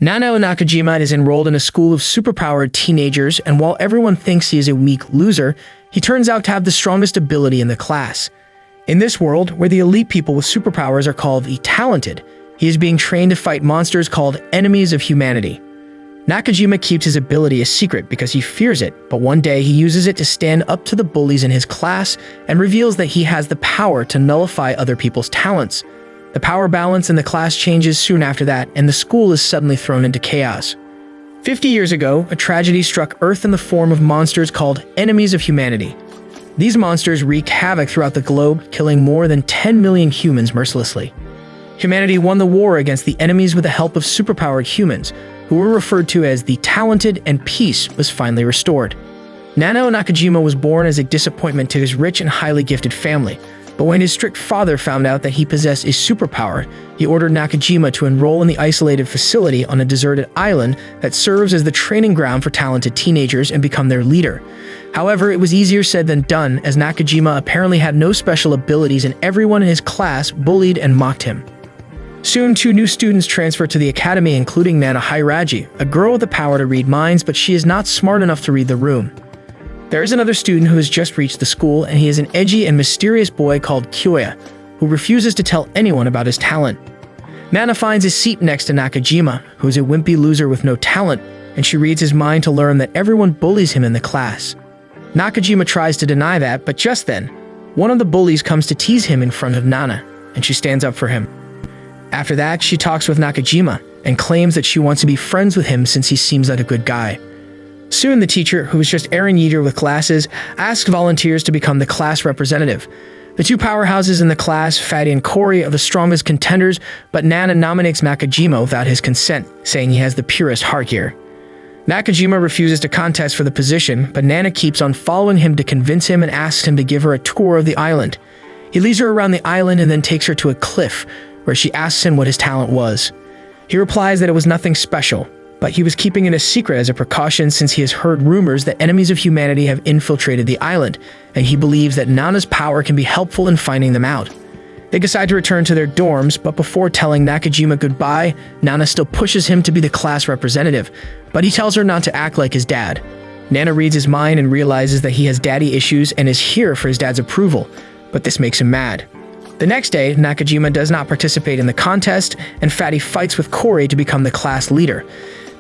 Nanao Nakajima is enrolled in a school of superpowered teenagers, and while everyone thinks he is a weak loser, he turns out to have the strongest ability in the class. In this world, where the elite people with superpowers are called the talented, he is being trained to fight monsters called enemies of humanity. Nakajima keeps his ability a secret because he fears it, but one day he uses it to stand up to the bullies in his class and reveals that he has the power to nullify other people's talents. The power balance in the class changes soon after that, and the school is suddenly thrown into chaos. 50 years ago, a tragedy struck Earth in the form of monsters called enemies of humanity. These monsters wreak havoc throughout the globe, killing more than 10 million humans mercilessly. Humanity won the war against the enemies with the help of superpowered humans, who were referred to as the talented, and peace was finally restored. Nanao Nakajima was born as a disappointment to his rich and highly gifted family, but when his strict father found out that he possessed a superpower, he ordered Nakajima to enroll in the isolated facility on a deserted island that serves as the training ground for talented teenagers and become their leader. However, it was easier said than done, as Nakajima apparently had no special abilities and everyone in his class bullied and mocked him. Soon, 2 new students transferred to the academy, including Nana Hiraji, a girl with the power to read minds, but she is not smart enough to read the room. There is another student who has just reached the school, and he is an edgy and mysterious boy called Kyoya, who refuses to tell anyone about his talent. Nana finds his seat next to Nakajima, who is a wimpy loser with no talent, and she reads his mind to learn that everyone bullies him in the class. Nakajima tries to deny that, but just then, one of the bullies comes to tease him in front of Nana, and she stands up for him. After that, she talks with Nakajima, and claims that she wants to be friends with him since he seems like a good guy. Soon, the teacher, who was just Aaron Yeater with glasses, asked volunteers to become the class representative. The 2 powerhouses in the class, Fatty and Corey, are the strongest contenders, but Nana nominates Nakajima without his consent, saying he has the purest heart here. Nakajima refuses to contest for the position, but Nana keeps on following him to convince him and asks him to give her a tour of the island. He leads her around the island and then takes her to a cliff, where she asks him what his talent was. He replies that it was nothing special, but he was keeping it a secret as a precaution since he has heard rumors that enemies of humanity have infiltrated the island, and he believes that Nana's power can be helpful in finding them out. They decide to return to their dorms, but before telling Nakajima goodbye, Nana still pushes him to be the class representative, but he tells her not to act like his dad. Nana reads his mind and realizes that he has daddy issues and is here for his dad's approval, but this makes him mad. The next day, Nakajima does not participate in the contest, and Fatty fights with Corey to become the class leader.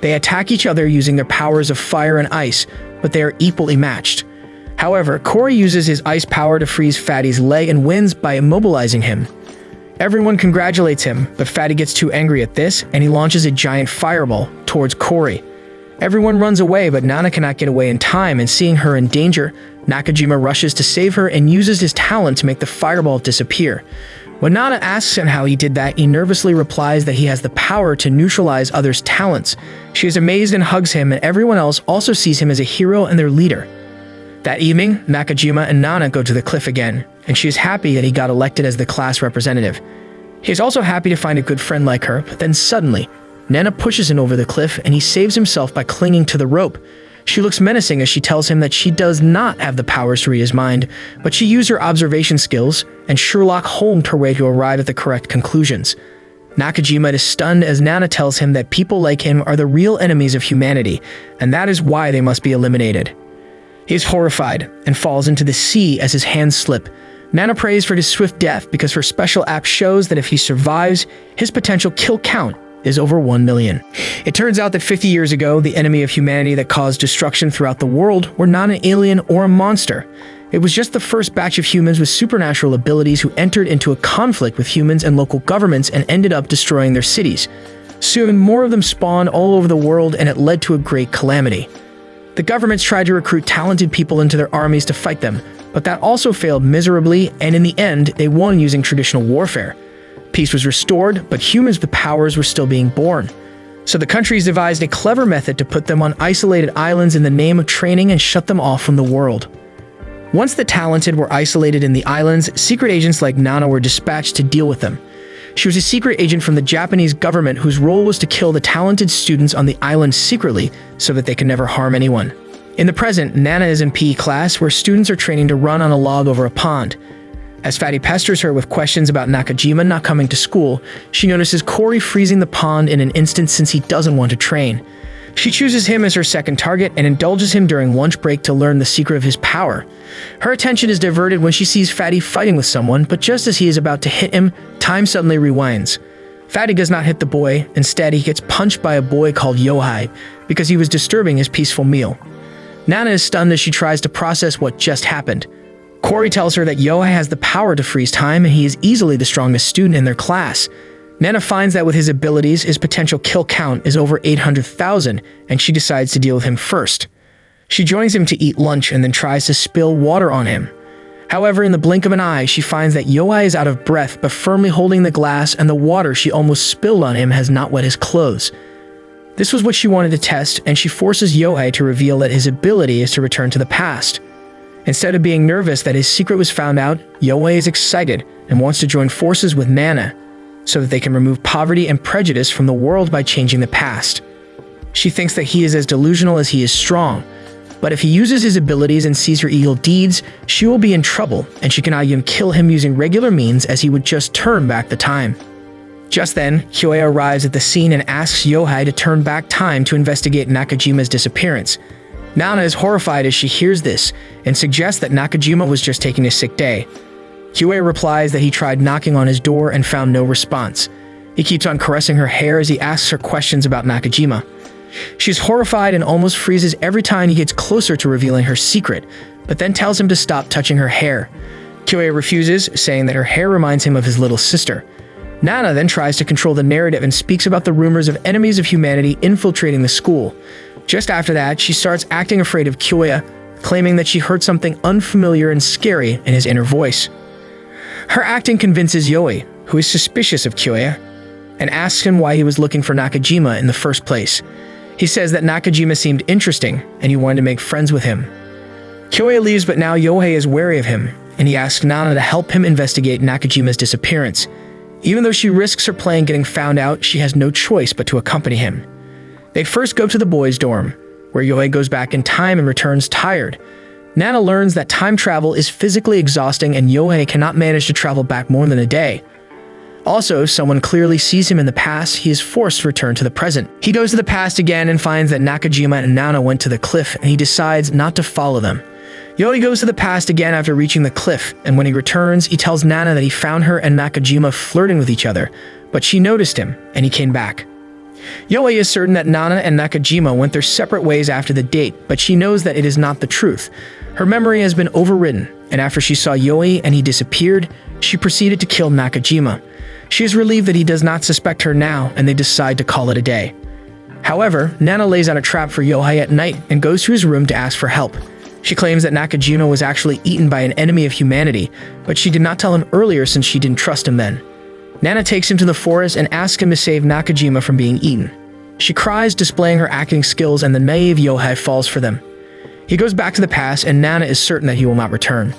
They attack each other using their powers of fire and ice, but they are equally matched. However, Corey uses his ice power to freeze Fatty's leg and wins by immobilizing him. Everyone congratulates him, but Fatty gets too angry at this, and he launches a giant fireball towards Corey. Everyone runs away, but Nana cannot get away in time, and seeing her in danger, Nakajima rushes to save her and uses his talent to make the fireball disappear. When Nana asks him how he did that, he nervously replies that he has the power to neutralize others' talents. She is amazed and hugs him, and everyone else also sees him as a hero and their leader. That evening, Nakajima and Nana go to the cliff again, and she is happy that he got elected as the class representative. He is also happy to find a good friend like her, but then suddenly, Nana pushes him over the cliff and he saves himself by clinging to the rope. She looks menacing as she tells him that she does not have the powers to read his mind, but she used her observation skills and Sherlock Holmes her way to arrive at the correct conclusions. Nakajima is stunned as Nana tells him that people like him are the real enemies of humanity, and that is why they must be eliminated. He is horrified and falls into the sea as his hands slip. Nana prays for his swift death because her special app shows that if he survives, his potential kill count is over 1 million. It turns out that 50 years ago, the enemy of humanity that caused destruction throughout the world were not an alien or a monster. It was just the first batch of humans with supernatural abilities who entered into a conflict with humans and local governments and ended up destroying their cities. Soon, more of them spawned all over the world, and it led to a great calamity. The governments tried to recruit talented people into their armies to fight them, but that also failed miserably, and in the end, they won using traditional warfare. Peace was restored, but humans with powers were still being born. So the countries devised a clever method to put them on isolated islands in the name of training and shut them off from the world. Once the talented were isolated in the islands, secret agents like Nana were dispatched to deal with them. She was a secret agent from the Japanese government whose role was to kill the talented students on the island secretly so that they could never harm anyone. In the present, Nana is in PE class where students are training to run on a log over a pond. As Fatty pesters her with questions about Nakajima not coming to school, she notices Cory freezing the pond in an instant since he doesn't want to train. She chooses him as her second target and indulges him during lunch break to learn the secret of his power. Her attention is diverted when she sees Fatty fighting with someone, but just as he is about to hit him, time suddenly rewinds. Fatty does not hit the boy. Instead, he gets punched by a boy called Yohei because he was disturbing his peaceful meal. Nana is stunned as she tries to process what just happened. Cory tells her that Yohei has the power to freeze time and he is easily the strongest student in their class. Nana finds that with his abilities, his potential kill count is over 800,000, and she decides to deal with him first. She joins him to eat lunch and then tries to spill water on him. However, in the blink of an eye, she finds that Yohei is out of breath but firmly holding the glass, and the water she almost spilled on him has not wet his clothes. This was what she wanted to test, and she forces Yohei to reveal that his ability is to return to the past. Instead of being nervous that his secret was found out, Yohei is excited and wants to join forces with Nana, so that they can remove poverty and prejudice from the world by changing the past. She thinks that he is as delusional as he is strong, but if he uses his abilities and sees her evil deeds, she will be in trouble, and she cannot even kill him using regular means as he would just turn back the time. Just then, Kyoya arrives at the scene and asks Yohei to turn back time to investigate Nakajima's disappearance. Nana is horrified as she hears this and suggests that Nakajima was just taking a sick day. Kyoya replies that he tried knocking on his door and found no response. He keeps on caressing her hair as he asks her questions about Nakajima. She's horrified and almost freezes every time he gets closer to revealing her secret, but then tells him to stop touching her hair. Kyoya refuses, saying that her hair reminds him of his little sister. Nana then tries to control the narrative and speaks about the rumors of enemies of humanity infiltrating the school. Just after that, she starts acting afraid of Kyoya, claiming that she heard something unfamiliar and scary in his inner voice. Her acting convinces Yohei, who is suspicious of Kyoya, and asks him why he was looking for Nakajima in the first place. He says that Nakajima seemed interesting, and he wanted to make friends with him. Kyoya leaves, but now Yohei is wary of him, and he asks Nana to help him investigate Nakajima's disappearance. Even though she risks her plan getting found out, she has no choice but to accompany him. They first go to the boys' dorm, where Yohei goes back in time and returns tired. Nana learns that time travel is physically exhausting and Yohei cannot manage to travel back more than a day. Also, someone clearly sees him in the past. He is forced to return to the present. He goes to the past again and finds that Nakajima and Nana went to the cliff, and he decides not to follow them. Yohei goes to the past again after reaching the cliff, and when he returns, he tells Nana that he found her and Nakajima flirting with each other, but she noticed him, and he came back. Yohei is certain that Nana and Nakajima went their separate ways after the date, but she knows that it is not the truth. Her memory has been overridden, and after she saw Yohei and he disappeared, she proceeded to kill Nakajima. She is relieved that he does not suspect her now, and they decide to call it a day. However, Nana lays out a trap for Yohei at night and goes to his room to ask for help. She claims that Nakajima was actually eaten by an enemy of humanity, but she did not tell him earlier since she didn't trust him then. Nana takes him to the forest and asks him to save Nakajima from being eaten. She cries, displaying her acting skills, and the naive Yohei falls for them. He goes back to the past, and Nana is certain that he will not return.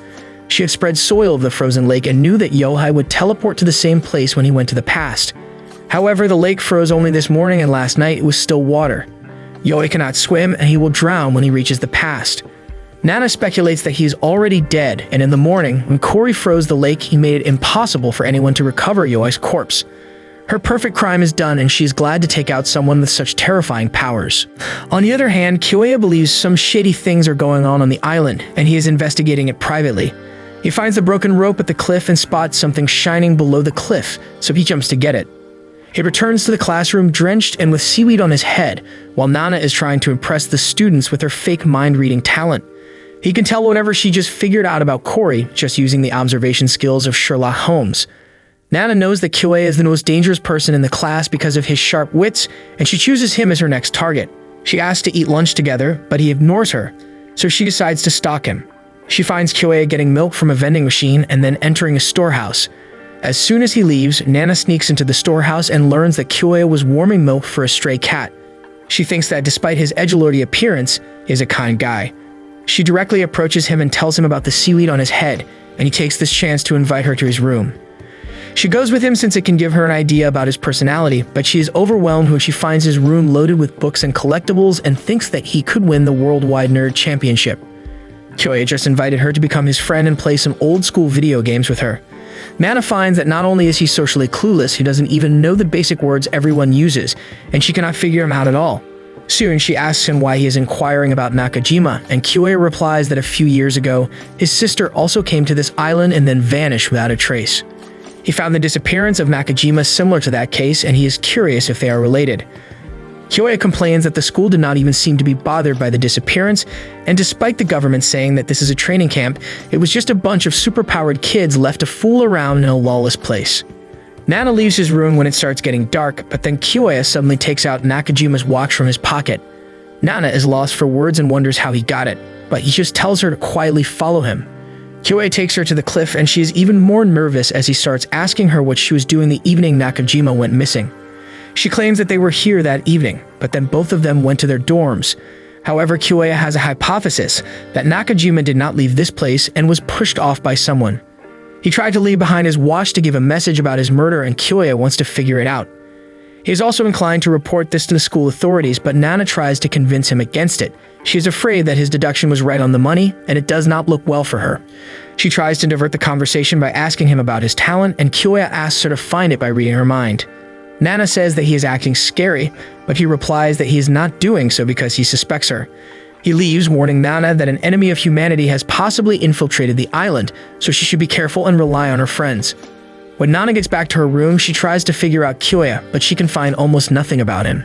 She had spread soil over the frozen lake and knew that Yohei would teleport to the same place when he went to the past. However, the lake froze only this morning, and last night it was still water. Yohei cannot swim, and he will drown when he reaches the past. Nana speculates that he is already dead, and in the morning, when Cory froze the lake, he made it impossible for anyone to recover Yohei's corpse. Her perfect crime is done, and she is glad to take out someone with such terrifying powers. On the other hand, Kyoya believes some shady things are going on the island, and he is investigating it privately. He finds the broken rope at the cliff and spots something shining below the cliff, so he jumps to get it. He returns to the classroom drenched and with seaweed on his head, while Nana is trying to impress the students with her fake mind-reading talent. He can tell whatever she just figured out about Cory just using the observation skills of Sherlock Holmes. Nana knows that Kyoya is the most dangerous person in the class because of his sharp wits, and she chooses him as her next target. She asks to eat lunch together, but he ignores her, so she decides to stalk him. She finds Kyoya getting milk from a vending machine and then entering a storehouse. As soon as he leaves, Nana sneaks into the storehouse and learns that Kyoya was warming milk for a stray cat. She thinks that despite his edgelordy appearance, he is a kind guy. She directly approaches him and tells him about the seaweed on his head, and he takes this chance to invite her to his room. She goes with him since it can give her an idea about his personality, but she is overwhelmed when she finds his room loaded with books and collectibles and thinks that he could win the worldwide nerd championship. Kyoya just invited her to become his friend and play some old-school video games with her. Nana finds that not only is he socially clueless, he doesn't even know the basic words everyone uses, and she cannot figure him out at all. Soon, she asks him why he is inquiring about Nakajima, and Kyoya replies that a few years ago, his sister also came to this island and then vanished without a trace. He found the disappearance of Nakajima similar to that case, and he is curious if they are related. Kyoya complains that the school did not even seem to be bothered by the disappearance, and despite the government saying that this is a training camp, it was just a bunch of superpowered kids left to fool around in a lawless place. Nana leaves his room when it starts getting dark, but then Kyoya suddenly takes out Nakajima's watch from his pocket. Nana is lost for words and wonders how he got it, but he just tells her to quietly follow him. Kyoya takes her to the cliff, and she is even more nervous as he starts asking her what she was doing the evening Nakajima went missing. She claims that they were here that evening, but then both of them went to their dorms. However, Kyoya has a hypothesis that Nakajima did not leave this place and was pushed off by someone. He tried to leave behind his watch to give a message about his murder, and Kyoya wants to figure it out. He is also inclined to report this to the school authorities, but Nana tries to convince him against it. She is afraid that his deduction was right on the money, and it does not look well for her. She tries to divert the conversation by asking him about his talent, and Kyoya asks her to find it by reading her mind. Nana says that he is acting scary, but he replies that he is not doing so because he suspects her. He leaves, warning Nana that an enemy of humanity has possibly infiltrated the island, so she should be careful and rely on her friends. When Nana gets back to her room, she tries to figure out Kyoya, but she can find almost nothing about him.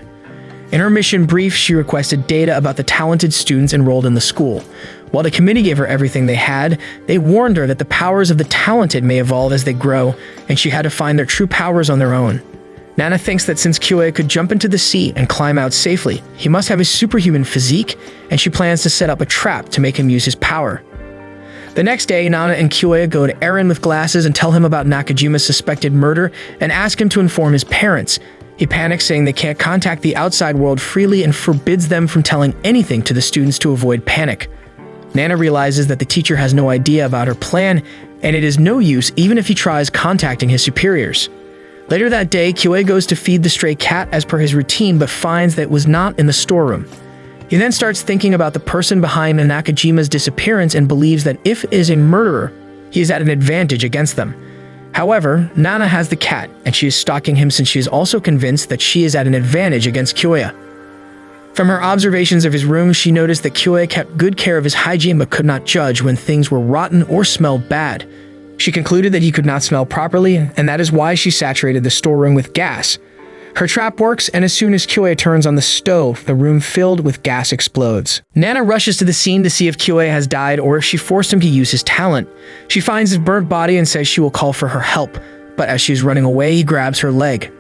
In her mission brief, she requested data about the talented students enrolled in the school. While the committee gave her everything they had, they warned her that the powers of the talented may evolve as they grow, and she had to find their true powers on their own. Nana thinks that since Kyoya could jump into the sea and climb out safely, he must have a superhuman physique, and she plans to set up a trap to make him use his power. The next day, Nana and Kyoya go to Eren with glasses and tell him about Nakajima's suspected murder and ask him to inform his parents. He panics, saying they can't contact the outside world freely and forbids them from telling anything to the students to avoid panic. Nana realizes that the teacher has no idea about her plan, and it is no use even if he tries contacting his superiors. Later that day, Kyoya goes to feed the stray cat as per his routine, but finds that it was not in the storeroom. He then starts thinking about the person behind Nakajima's disappearance and believes that if he is a murderer, he is at an advantage against them. However, Nana has the cat, and she is stalking him since she is also convinced that she is at an advantage against Kyoya. From her observations of his room, she noticed that Kyoya kept good care of his hygiene but could not judge when things were rotten or smelled bad. She concluded that he could not smell properly, and that is why she saturated the storeroom with gas. Her trap works, and as soon as Kyoya turns on the stove, the room filled with gas explodes. Nana rushes to the scene to see if Kyoya has died or if she forced him to use his talent. She finds his burnt body and says she will call for her help, but as she is running away, he grabs her leg.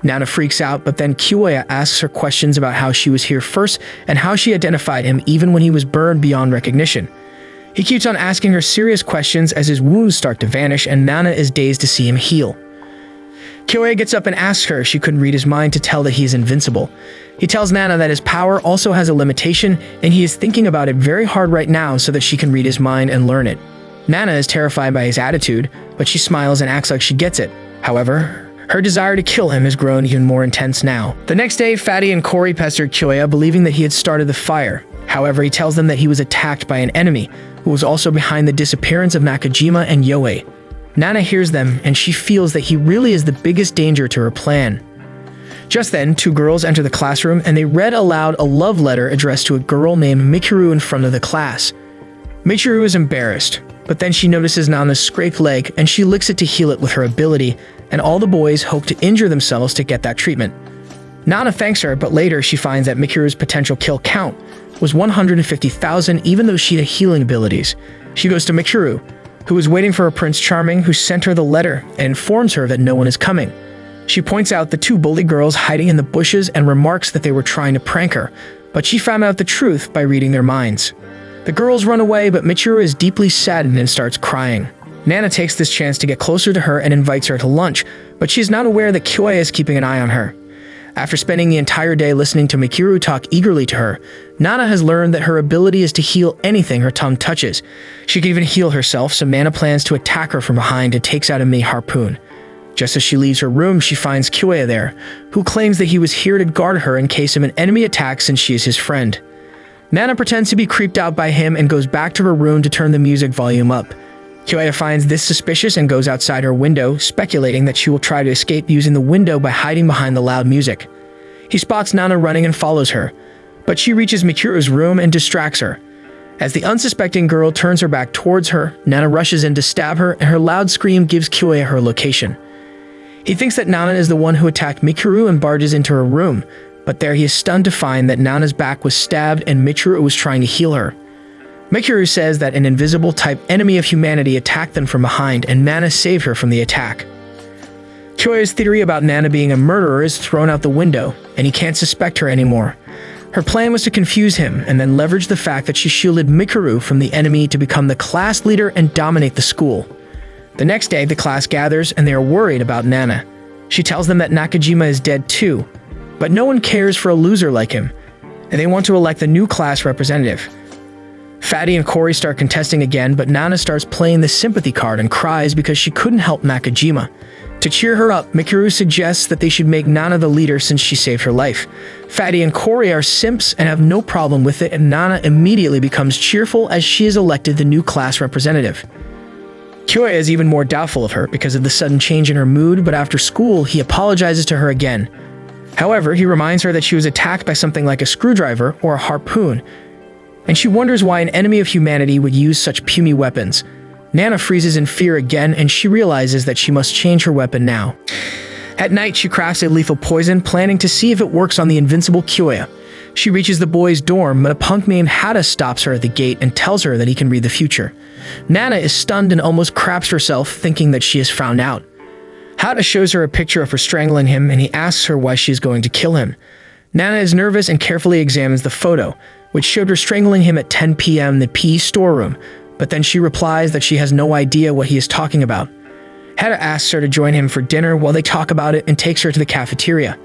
Nana freaks out, but then Kyoya asks her questions about how she was here first and how she identified him even when he was burned beyond recognition. He keeps on asking her serious questions as his wounds start to vanish, and Nana is dazed to see him heal. Kyoya gets up and asks her if she couldn't read his mind to tell that he is invincible. He tells Nana that his power also has a limitation, and he is thinking about it very hard right now so that she can read his mind and learn it. Nana is terrified by his attitude, but she smiles and acts like she gets it. However, her desire to kill him has grown even more intense now. The next day, Fatty and Cory pestered Kyoya, believing that he had started the fire. However, he tells them that he was attacked by an enemy, who was also behind the disappearance of Nakajima and Yoei. Nana hears them, and she feels that he really is the biggest danger to her plan. Just then, two girls enter the classroom, and they read aloud a love letter addressed to a girl named Mikuru in front of the class. Michiru is embarrassed, but then she notices Nana's scraped leg, and she licks it to heal it with her ability, and all the boys hope to injure themselves to get that treatment. Nana thanks her, but later she finds that Mikiru's potential kill count was 150,000 even though she had healing abilities. She goes to Mikiru, who is waiting for her Prince Charming, who sent her the letter and informs her that no one is coming. She points out the two bully girls hiding in the bushes and remarks that they were trying to prank her, but she found out the truth by reading their minds. The girls run away, but Michiru is deeply saddened and starts crying. Nana takes this chance to get closer to her and invites her to lunch, but she is not aware that Kyoya is keeping an eye on her. After spending the entire day listening to Mikiru talk eagerly to her, Nana has learned that her ability is to heal anything her tongue touches. She can even heal herself, so Nana plans to attack her from behind and takes out a mini harpoon. Just as she leaves her room, she finds Kyoya there, who claims that he was here to guard her in case of an enemy attack since she is his friend. Nana pretends to be creeped out by him and goes back to her room to turn the music volume up. Kyoya finds this suspicious and goes outside her window, speculating that she will try to escape using the window by hiding behind the loud music. He spots Nana running and follows her, but she reaches Mikiru's room and distracts her. As the unsuspecting girl turns her back towards her, Nana rushes in to stab her, and her loud scream gives Kyoya her location. He thinks that Nana is the one who attacked Mikiru and barges into her room, but there he is stunned to find that Nana's back was stabbed and Mikiru was trying to heal her. Mikiru says that an invisible-type enemy of humanity attacked them from behind, and Nana saved her from the attack. Kyoya's theory about Nana being a murderer is thrown out the window, and he can't suspect her anymore. Her plan was to confuse him and then leverage the fact that she shielded Mikiru from the enemy to become the class leader and dominate the school. The next day, the class gathers and they are worried about Nana. She tells them that Nakajima is dead too, but no one cares for a loser like him, and they want to elect the new class representative. Fatty and Cory start contesting again, but Nana starts playing the sympathy card and cries because she couldn't help Nakajima. To cheer her up, Mikiru suggests that they should make Nana the leader since she saved her life. Fatty and Cory are simps and have no problem with it, and Nana immediately becomes cheerful as she is elected the new class representative. Kyoya is even more doubtful of her because of the sudden change in her mood, but after school, he apologizes to her again. However, he reminds her that she was attacked by something like a screwdriver or a harpoon, and she wonders why an enemy of humanity would use such puny weapons. Nana freezes in fear again, and she realizes that she must change her weapon now. At night, she crafts a lethal poison, planning to see if it works on the invincible Kyoya. She reaches the boys' dorm, but a punk named Hada stops her at the gate and tells her that he can read the future. Nana is stunned and almost craps herself, thinking that she is found out. Hada shows her a picture of her strangling him, and he asks her why she is going to kill him. Nana is nervous and carefully examines the photo, which showed her strangling him at 10 p.m. in the PE storeroom, but then she replies that she has no idea what he is talking about. Hada asks her to join him for dinner while they talk about it and takes her to the cafeteria.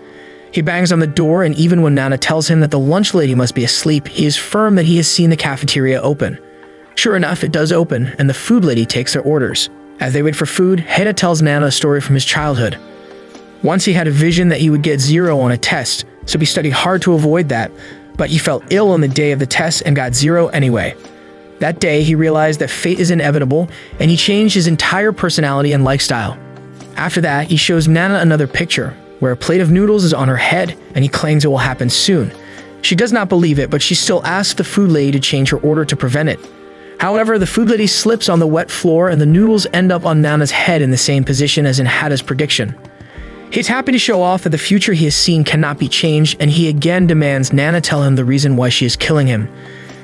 He bangs on the door, and even when Nana tells him that the lunch lady must be asleep, he is firm that he has seen the cafeteria open. Sure enough, it does open, and the food lady takes their orders. As they wait for food, Hada tells Nana a story from his childhood. Once he had a vision that he would get 0 on a test, so he studied hard to avoid that, but he felt ill on the day of the test and got 0 anyway. That day, he realized that fate is inevitable, and he changed his entire personality and lifestyle. After that, he shows Nana another picture, where a plate of noodles is on her head, and he claims it will happen soon. She does not believe it, but she still asks the food lady to change her order to prevent it. However, the food lady slips on the wet floor, and the noodles end up on Nana's head in the same position as in Hada's prediction. He's happy to show off that the future he has seen cannot be changed, and he again demands Nana tell him the reason why she is killing him.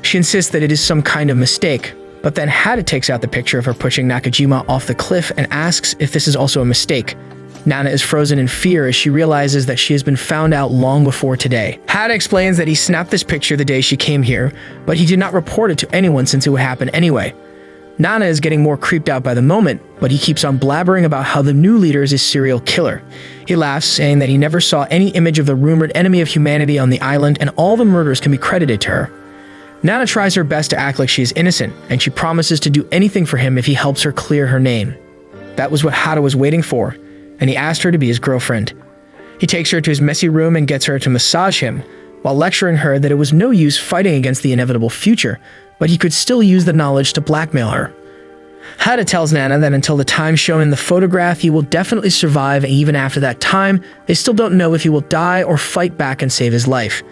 She insists that it is some kind of mistake, but then Hada takes out the picture of her pushing Nakajima off the cliff and asks if this is also a mistake. Nana is frozen in fear as she realizes that she has been found out long before today. Hada explains that he snapped this picture the day she came here, but he did not report it to anyone since it would happen anyway. Nana is getting more creeped out by the moment, but he keeps on blabbering about how the new leader is a serial killer. He laughs, saying that he never saw any image of the rumored enemy of humanity on the island, and all the murders can be credited to her. Nana tries her best to act like she is innocent, and she promises to do anything for him if he helps her clear her name. That was what Hada was waiting for, and he asked her to be his girlfriend. He takes her to his messy room and gets her to massage him, while lecturing her that it was no use fighting against the inevitable future, but he could still use the knowledge to blackmail her. Hada tells Nana that until the time shown in the photograph, he will definitely survive, and even after that time, they still don't know if he will die or fight back and save his life.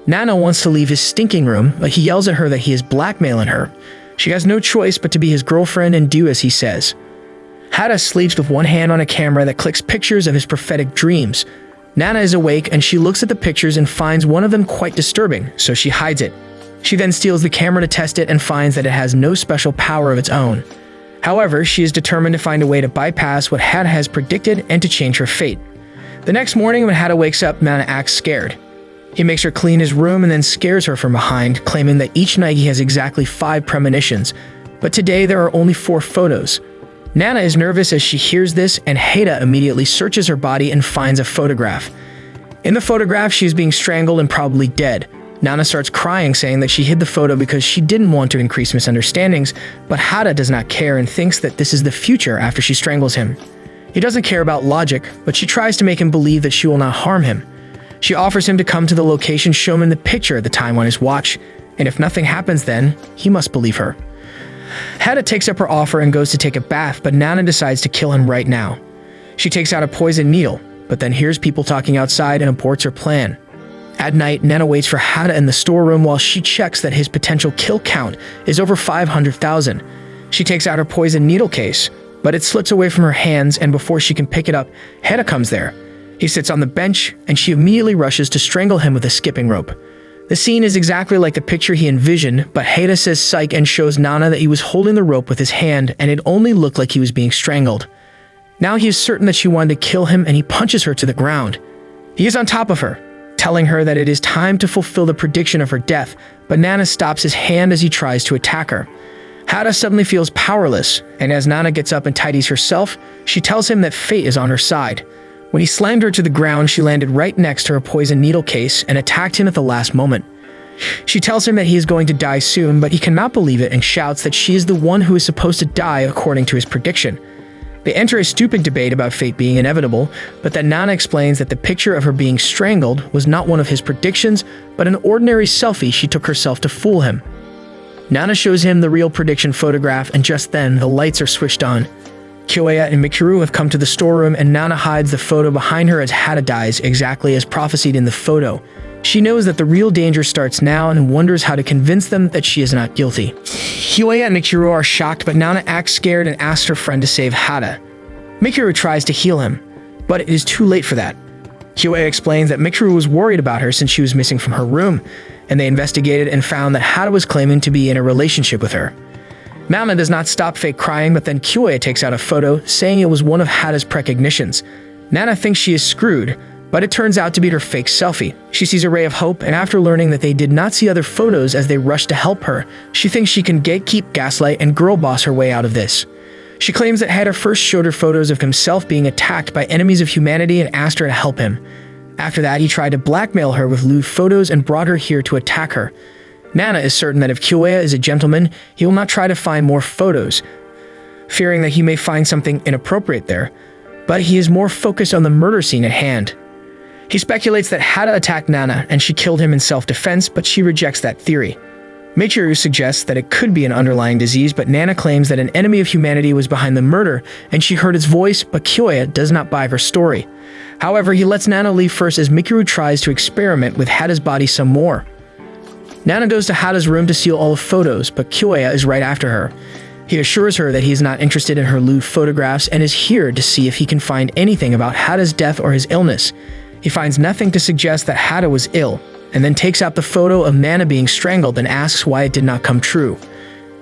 Nana wants to leave his stinking room, but he yells at her that he is blackmailing her. She has no choice but to be his girlfriend and do as he says. Hada sleeps with one hand on a camera that clicks pictures of his prophetic dreams. Nana is awake and she looks at the pictures and finds one of them quite disturbing, so she hides it. She then steals the camera to test it and finds that it has no special power of its own. However, she is determined to find a way to bypass what Hada has predicted and to change her fate. The next morning when Hada wakes up, Nana acts scared. He makes her clean his room and then scares her from behind, claiming that each night he has exactly 5 premonitions, but today there are only 4 photos. Nana is nervous as she hears this, and Hada immediately searches her body and finds a photograph. In the photograph, she is being strangled and probably dead. Nana starts crying, saying that she hid the photo because she didn't want to increase misunderstandings, but Hada does not care and thinks that this is the future after she strangles him. He doesn't care about logic, but she tries to make him believe that she will not harm him. She offers him to come to the location shown in the picture at the time on his watch. and if nothing happens then, he must believe her. Hada takes up her offer and goes to take a bath, but Nana decides to kill him right now. She takes out a poison needle, but then hears people talking outside and aborts her plan. At night, Nana waits for Hada in the storeroom while she checks that his potential kill count is over 500,000. She takes out her poison needle case, but it slips away from her hands, and before she can pick it up, Hada comes there. He sits on the bench, and she immediately rushes to strangle him with a skipping rope. The scene is exactly like the picture he envisioned, but Hada says psych and shows Nana that he was holding the rope with his hand and it only looked like he was being strangled. Now he is certain that she wanted to kill him and he punches her to the ground. He is on top of her, telling her that it is time to fulfill the prediction of her death, but Nana stops his hand as he tries to attack her. Hada suddenly feels powerless, and as Nana gets up and tidies herself, she tells him that fate is on her side. When he slammed her to the ground, she landed right next to her poison needle case and attacked him at the last moment. She tells him that he is going to die soon, but he cannot believe it and shouts that she is the one who is supposed to die according to his prediction. They enter a stupid debate about fate being inevitable, but then Nana explains that the picture of her being strangled was not one of his predictions, but an ordinary selfie she took herself to fool him. Nana shows him the real prediction photograph, and just then, the lights are switched on. Kyoya and Mikuru have come to the storeroom, and Nana hides the photo behind her as Hada dies, exactly as prophesied in the photo. She knows that the real danger starts now and wonders how to convince them that she is not guilty. Kyoya and Mikuru are shocked, but Nana acts scared and asks her friend to save Hada. Mikuru tries to heal him, but it is too late for that. Kyoya explains that Mikuru was worried about her since she was missing from her room, and they investigated and found that Hada was claiming to be in a relationship with her. Nana does not stop fake crying, but then Kyoya takes out a photo, saying it was one of Hada's precognitions. Nana thinks she is screwed, but it turns out to be her fake selfie. She sees a ray of hope, and after learning that they did not see other photos as they rushed to help her, she thinks she can gatekeep, gaslight, and girl boss her way out of this. She claims that Hada first showed her photos of himself being attacked by enemies of humanity and asked her to help him. After that, he tried to blackmail her with lewd photos and brought her here to attack her. Nana is certain that if Kyoya is a gentleman, he will not try to find more photos, fearing that he may find something inappropriate there, but he is more focused on the murder scene at hand. He speculates that Hada attacked Nana and she killed him in self-defense, but she rejects that theory. Michiru suggests that it could be an underlying disease, but Nana claims that an enemy of humanity was behind the murder and she heard its voice, but Kyoya does not buy her story. However, he lets Nana leave first as Michiru tries to experiment with Hada's body some more. Nana goes to Hada's room to steal all the photos, but Kyoya is right after her. He assures her that he is not interested in her lewd photographs and is here to see if he can find anything about Hada's death or his illness. He finds nothing to suggest that Hada was ill, and then takes out the photo of Nana being strangled and asks why it did not come true.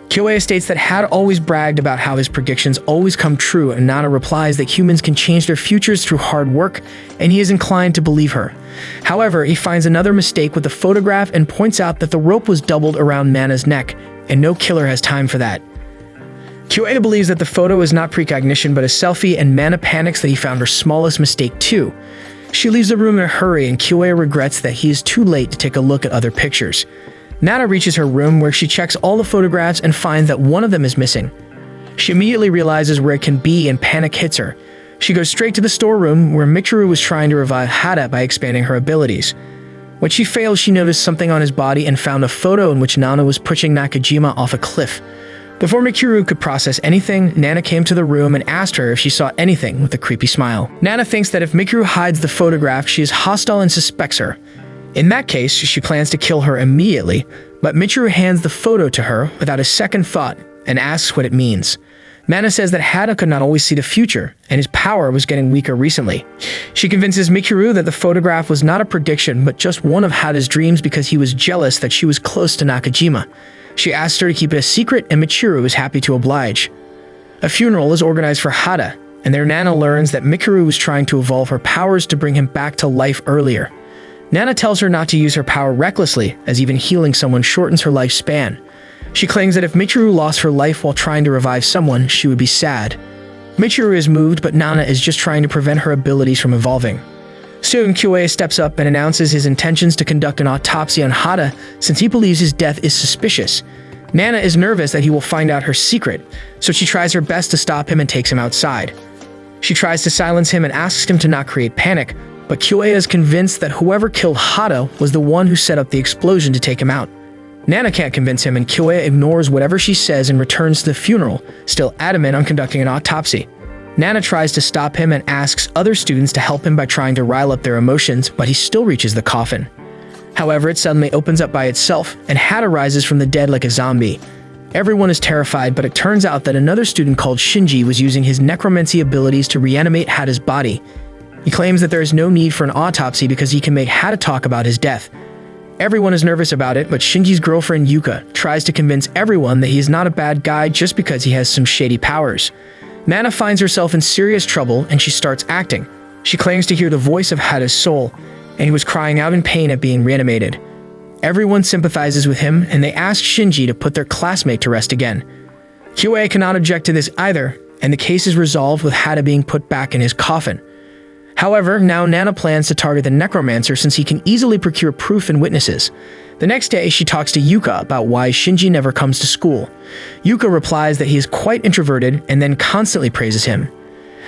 Kyoya states that Hada always bragged about how his predictions always come true, and Nana replies that humans can change their futures through hard work, and he is inclined to believe her. However, he finds another mistake with the photograph and points out that the rope was doubled around Nana's neck, and no killer has time for that. Kyoya believes that the photo is not precognition but a selfie, and Nana panics that he found her smallest mistake too. She leaves the room in a hurry, and Kyoya regrets that he is too late to take a look at other pictures. Nana reaches her room where she checks all the photographs and finds that one of them is missing. She immediately realizes where it can be and panic hits her. She goes straight to the storeroom where Michiru was trying to revive Hada by expanding her abilities. When she failed, she noticed something on his body and found a photo in which Nana was pushing Nakajima off a cliff. Before Michiru could process anything, Nana came to the room and asked her if she saw anything with a creepy smile. Nana thinks that if Michiru hides the photograph, she is hostile and suspects her. In that case, she plans to kill her immediately, but Michiru hands the photo to her without a second thought and asks what it means. Nana says that Hada could not always see the future, and his power was getting weaker recently. She convinces Michiru that the photograph was not a prediction, but just one of Hada's dreams because he was jealous that she was close to Nakajima. She asks her to keep it a secret, and Michiru is happy to oblige. A funeral is organized for Hada, and there Nana learns that Michiru was trying to evolve her powers to bring him back to life earlier. Nana tells her not to use her power recklessly, as even healing someone shortens her lifespan. She claims that if Michiru lost her life while trying to revive someone, she would be sad. Michiru is moved, but Nana is just trying to prevent her abilities from evolving. Soon, Kyoya steps up and announces his intentions to conduct an autopsy on Hada since he believes his death is suspicious. Nana is nervous that he will find out her secret, so she tries her best to stop him and takes him outside. She tries to silence him and asks him to not create panic, but Kyoya is convinced that whoever killed Hada was the one who set up the explosion to take him out. Nana can't convince him, and Kyoe ignores whatever she says and returns to the funeral, still adamant on conducting an autopsy. Nana tries to stop him and asks other students to help him by trying to rile up their emotions, but he still reaches the coffin. However, it suddenly opens up by itself, and Hada rises from the dead like a zombie. Everyone is terrified, but it turns out that another student called Shinji was using his necromancy abilities to reanimate Hada's body. He claims that there is no need for an autopsy because he can make Hada talk about his death. Everyone is nervous about it, but Shinji's girlfriend Yuka tries to convince everyone that he is not a bad guy just because he has some shady powers. Nana finds herself in serious trouble and she starts acting. She claims to hear the voice of Hada's soul, and he was crying out in pain at being reanimated. Everyone sympathizes with him, and they ask Shinji to put their classmate to rest again. Kyoe cannot object to this either, and the case is resolved with Hada being put back in his coffin. However, now Nana plans to target the necromancer since he can easily procure proof and witnesses. The next day, she talks to Yuka about why Shinji never comes to school. Yuka replies that he is quite introverted and then constantly praises him.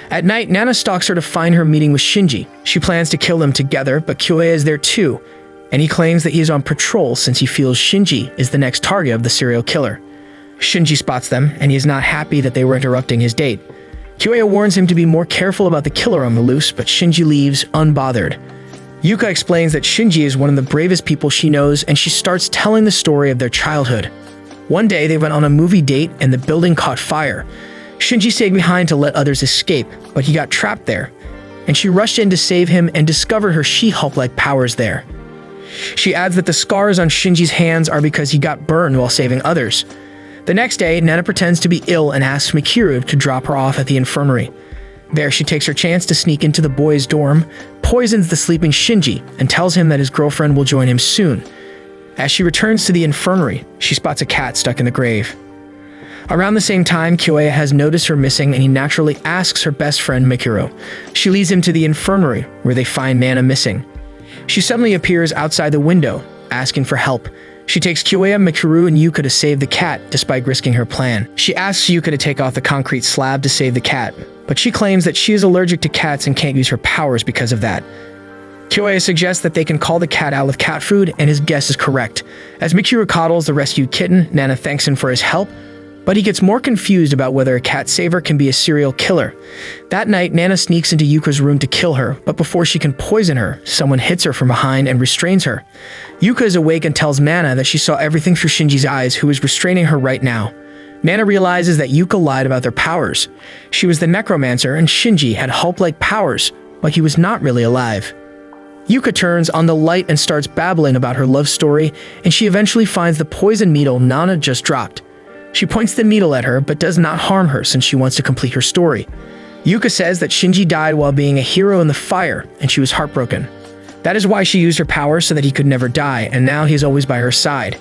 At night, Nana stalks her to find her meeting with Shinji. She plans to kill them together, but Kyoe is there too, and he claims that he is on patrol since he feels Shinji is the next target of the serial killer. Shinji spots them, and he is not happy that they were interrupting his date. Kyoe warns him to be more careful about the killer on the loose, but Shinji leaves unbothered. Yuka explains that Shinji is one of the bravest people she knows, and she starts telling the story of their childhood. One day, they went on a movie date and the building caught fire. Shinji stayed behind to let others escape, but he got trapped there, and she rushed in to save him and discovered her She-Hulk-like powers there. She adds that the scars on Shinji's hands are because he got burned while saving others. The next day, Nana pretends to be ill and asks Mikuru to drop her off at the infirmary. There, she takes her chance to sneak into the boys' dorm, poisons the sleeping Shinji, and tells him that his girlfriend will join him soon. As she returns to the infirmary, she spots a cat stuck in the grave. Around the same time, Kyoe has noticed her missing, and he naturally asks her best friend Mikuru. She leads him to the infirmary, where they find Nana missing. She suddenly appears outside the window, asking for help. She takes Kyoe, Mikuru, and Yuka to save the cat, despite risking her plan. She asks Yuka to take off the concrete slab to save the cat, but she claims that she is allergic to cats and can't use her powers because of that. Kyoe suggests that they can call the cat out with cat food, and his guess is correct. As Mikuru coddles the rescued kitten, Nana thanks him for his help, but he gets more confused about whether a cat saver can be a serial killer. That night, Nana sneaks into Yuka's room to kill her, but before she can poison her, someone hits her from behind and restrains her. Yuka is awake and tells Nana that she saw everything through Shinji's eyes, who is restraining her right now. Nana realizes that Yuka lied about their powers. She was the necromancer, and Shinji had Hulk-like powers, but he was not really alive. Yuka turns on the light and starts babbling about her love story, and she eventually finds the poison needle Nana just dropped. She points the needle at her, but does not harm her since she wants to complete her story. Yuka says that Shinji died while being a hero in the fire, and she was heartbroken. That is why she used her power so that he could never die, and now he is always by her side.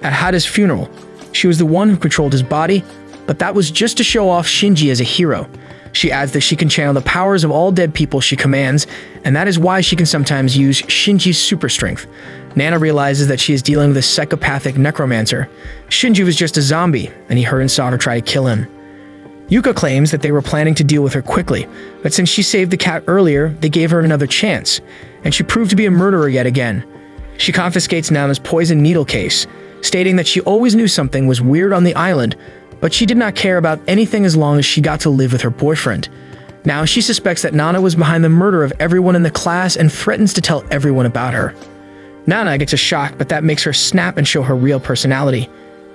At Hada's funeral, she was the one who controlled his body, but that was just to show off Shinji as a hero. She adds that she can channel the powers of all dead people she commands, and that is why she can sometimes use Shinji's super strength. Nana realizes that she is dealing with a psychopathic necromancer. Shinji was just a zombie, and he heard and saw her try to kill him. Yuka claims that they were planning to deal with her quickly, but since she saved the cat earlier, they gave her another chance, and she proved to be a murderer yet again. She confiscates Nana's poison needle case, stating that she always knew something was weird on the island, but she did not care about anything as long as she got to live with her boyfriend. Now she suspects that Nana was behind the murder of everyone in the class and threatens to tell everyone about her. Nana gets a shock, but that makes her snap and show her real personality.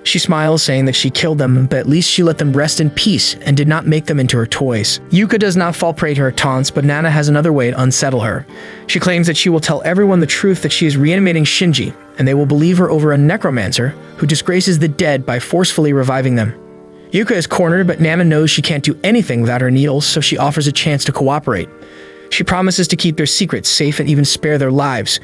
She smiles, saying that she killed them, but at least she let them rest in peace and did not make them into her toys. Yuka does not fall prey to her taunts, but Nana has another way to unsettle her. She claims that she will tell everyone the truth that she is reanimating Shinji, and they will believe her over a necromancer who disgraces the dead by forcefully reviving them. Yuka is cornered, but Nana knows she can't do anything without her needles, so she offers a chance to cooperate. She promises to keep their secrets safe and even spare their lives.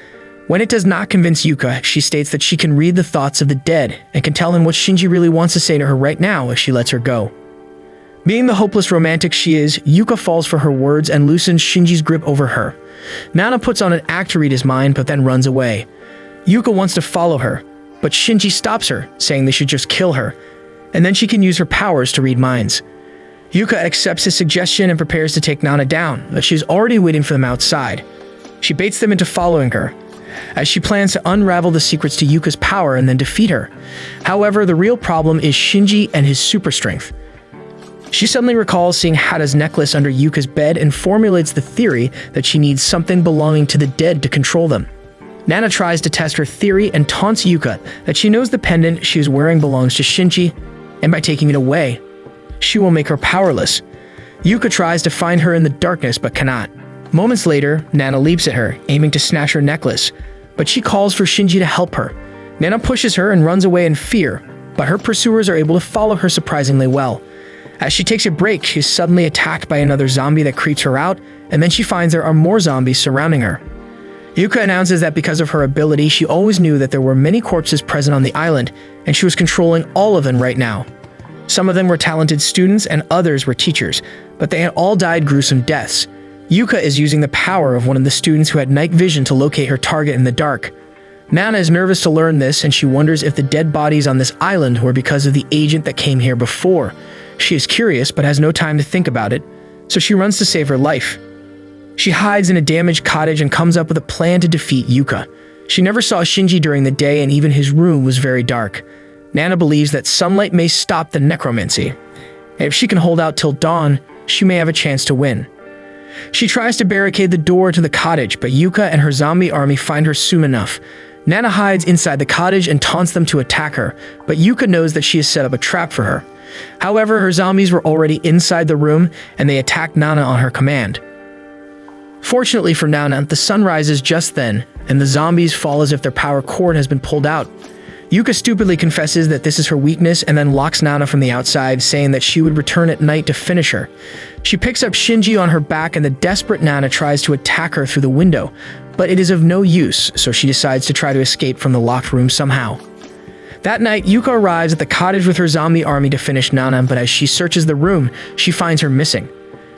When it does not convince Yuka, she states that she can read the thoughts of the dead and can tell him what Shinji really wants to say to her right now if she lets her go. Being the hopeless romantic she is, Yuka falls for her words and loosens Shinji's grip over her. Nana puts on an act to read his mind, but then runs away. Yuka wants to follow her, but Shinji stops her, saying they should just kill her, and then she can use her powers to read minds. Yuka accepts his suggestion and prepares to take Nana down, but she is already waiting for them outside. She baits them into following her. as she plans to unravel the secrets to Yuka's power and then defeat her. However, the real problem is Shinji and his super strength. She suddenly recalls seeing Hada's necklace under Yuka's bed and formulates the theory that she needs something belonging to the dead to control them. Nana tries to test her theory and taunts Yuka that she knows the pendant she is wearing belongs to Shinji, and by taking it away, she will make her powerless. Yuka tries to find her in the darkness but cannot. Moments later, Nana leaps at her, aiming to snatch her necklace, but she calls for Shinji to help her. Nana pushes her and runs away in fear, but her pursuers are able to follow her surprisingly well. As she takes a break, she is suddenly attacked by another zombie that creeps her out, and then she finds there are more zombies surrounding her. Yuka announces that because of her ability, she always knew that there were many corpses present on the island, and she was controlling all of them right now. Some of them were talented students and others were teachers, but they had all died gruesome deaths. Yuka is using the power of one of the students who had night vision to locate her target in the dark. Nana is nervous to learn this, and she wonders if the dead bodies on this island were because of the agent that came here before. She is curious but has no time to think about it, so she runs to save her life. She hides in a damaged cottage and comes up with a plan to defeat Yuka. She never saw Shinji during the day, and even his room was very dark. Nana believes that sunlight may stop the necromancy, and if she can hold out till dawn, she may have a chance to win. She tries to barricade the door to the cottage, but Yuka and her zombie army find her soon enough. Nana hides inside the cottage and taunts them to attack her, but Yuka knows that she has set up a trap for her. However, her zombies were already inside the room, and they attack Nana on her command. Fortunately for Nana, the sun rises just then, and the zombies fall as if their power cord has been pulled out. Yuka stupidly confesses that this is her weakness and then locks Nana from the outside, saying that she would return at night to finish her. She picks up Shinji on her back, and the desperate Nana tries to attack her through the window, but it is of no use, so she decides to try to escape from the locked room somehow. That night, Yuka arrives at the cottage with her zombie army to finish Nana, but as she searches the room, she finds her missing.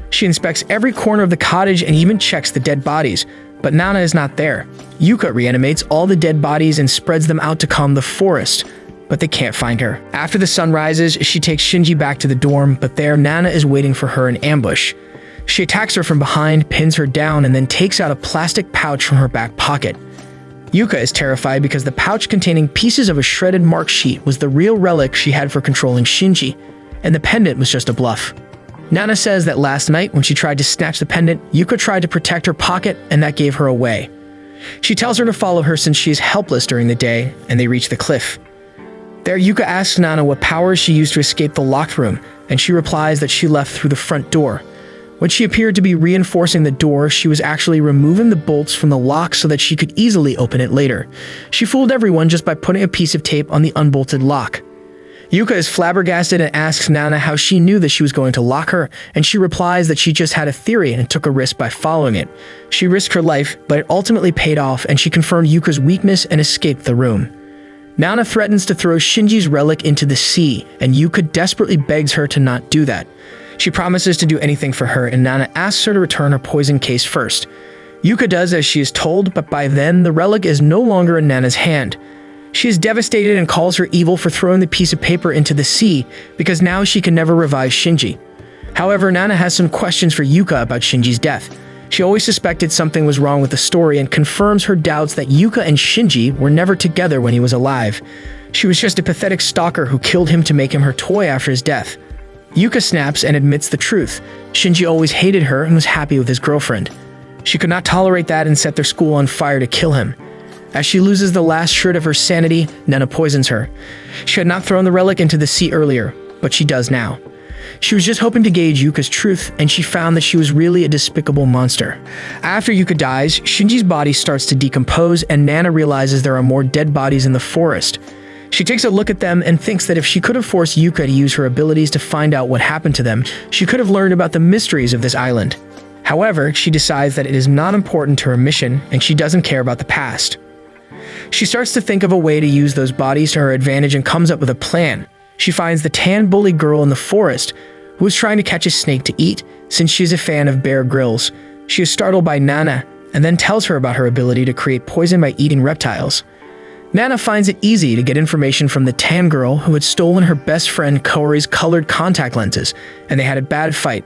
She inspects every corner of the cottage and even checks the dead bodies, but Nana is not there. Yuka reanimates all the dead bodies and spreads them out to calm the forest, but they can't find her. After the sun rises, she takes Shinji back to the dorm, but there Nana is waiting for her in ambush. She attacks her from behind, pins her down, and then takes out a plastic pouch from her back pocket. Yuka is terrified because the pouch containing pieces of a shredded mark sheet was the real relic she had for controlling Shinji, and the pendant was just a bluff. Nana says that last night, when she tried to snatch the pendant, Yuka tried to protect her pocket, and that gave her away. She tells her to follow her since she is helpless during the day, and they reach the cliff. There, Yuka asks Nana what powers she used to escape the locked room, and she replies that she left through the front door. When she appeared to be reinforcing the door, she was actually removing the bolts from the lock so that she could easily open it later. She fooled everyone just by putting a piece of tape on the unbolted lock. Yuka is flabbergasted and asks Nana how she knew that she was going to lock her, and she replies that she just had a theory and took a risk by following it. She risked her life, but it ultimately paid off, and she confirmed Yuka's weakness and escaped the room. Nana threatens to throw Shinji's relic into the sea, and Yuka desperately begs her to not do that. She promises to do anything for her, and Nana asks her to return her poison case first. Yuka does as she is told, but by then, the relic is no longer in Nana's hand. She is devastated and calls her evil for throwing the piece of paper into the sea, because now she can never revive Shinji. However, Nana has some questions for Yuka about Shinji's death. She always suspected something was wrong with the story and confirms her doubts that Yuka and Shinji were never together when he was alive. She was just a pathetic stalker who killed him to make him her toy after his death. Yuka snaps and admits the truth. Shinji always hated her and was happy with his girlfriend. She could not tolerate that and set their school on fire to kill him. As she loses the last shred of her sanity, Nana poisons her. She had not thrown the relic into the sea earlier, but she does now. She was just hoping to gauge Yuka's truth, and she found that she was really a despicable monster. After Yuka dies, Shinji's body starts to decompose, and Nana realizes there are more dead bodies in the forest. She takes a look at them and thinks that if she could have forced Yuka to use her abilities to find out what happened to them, she could have learned about the mysteries of this island. However, she decides that it is not important to her mission, and she doesn't care about the past. She starts to think of a way to use those bodies to her advantage and comes up with a plan. She finds the tan bully girl in the forest who is trying to catch a snake to eat since she is a fan of Bear Grylls. She is startled by Nana and then tells her about her ability to create poison by eating reptiles. Nana finds it easy to get information from the tan girl who had stolen her best friend Kaori's colored contact lenses, and they had a bad fight.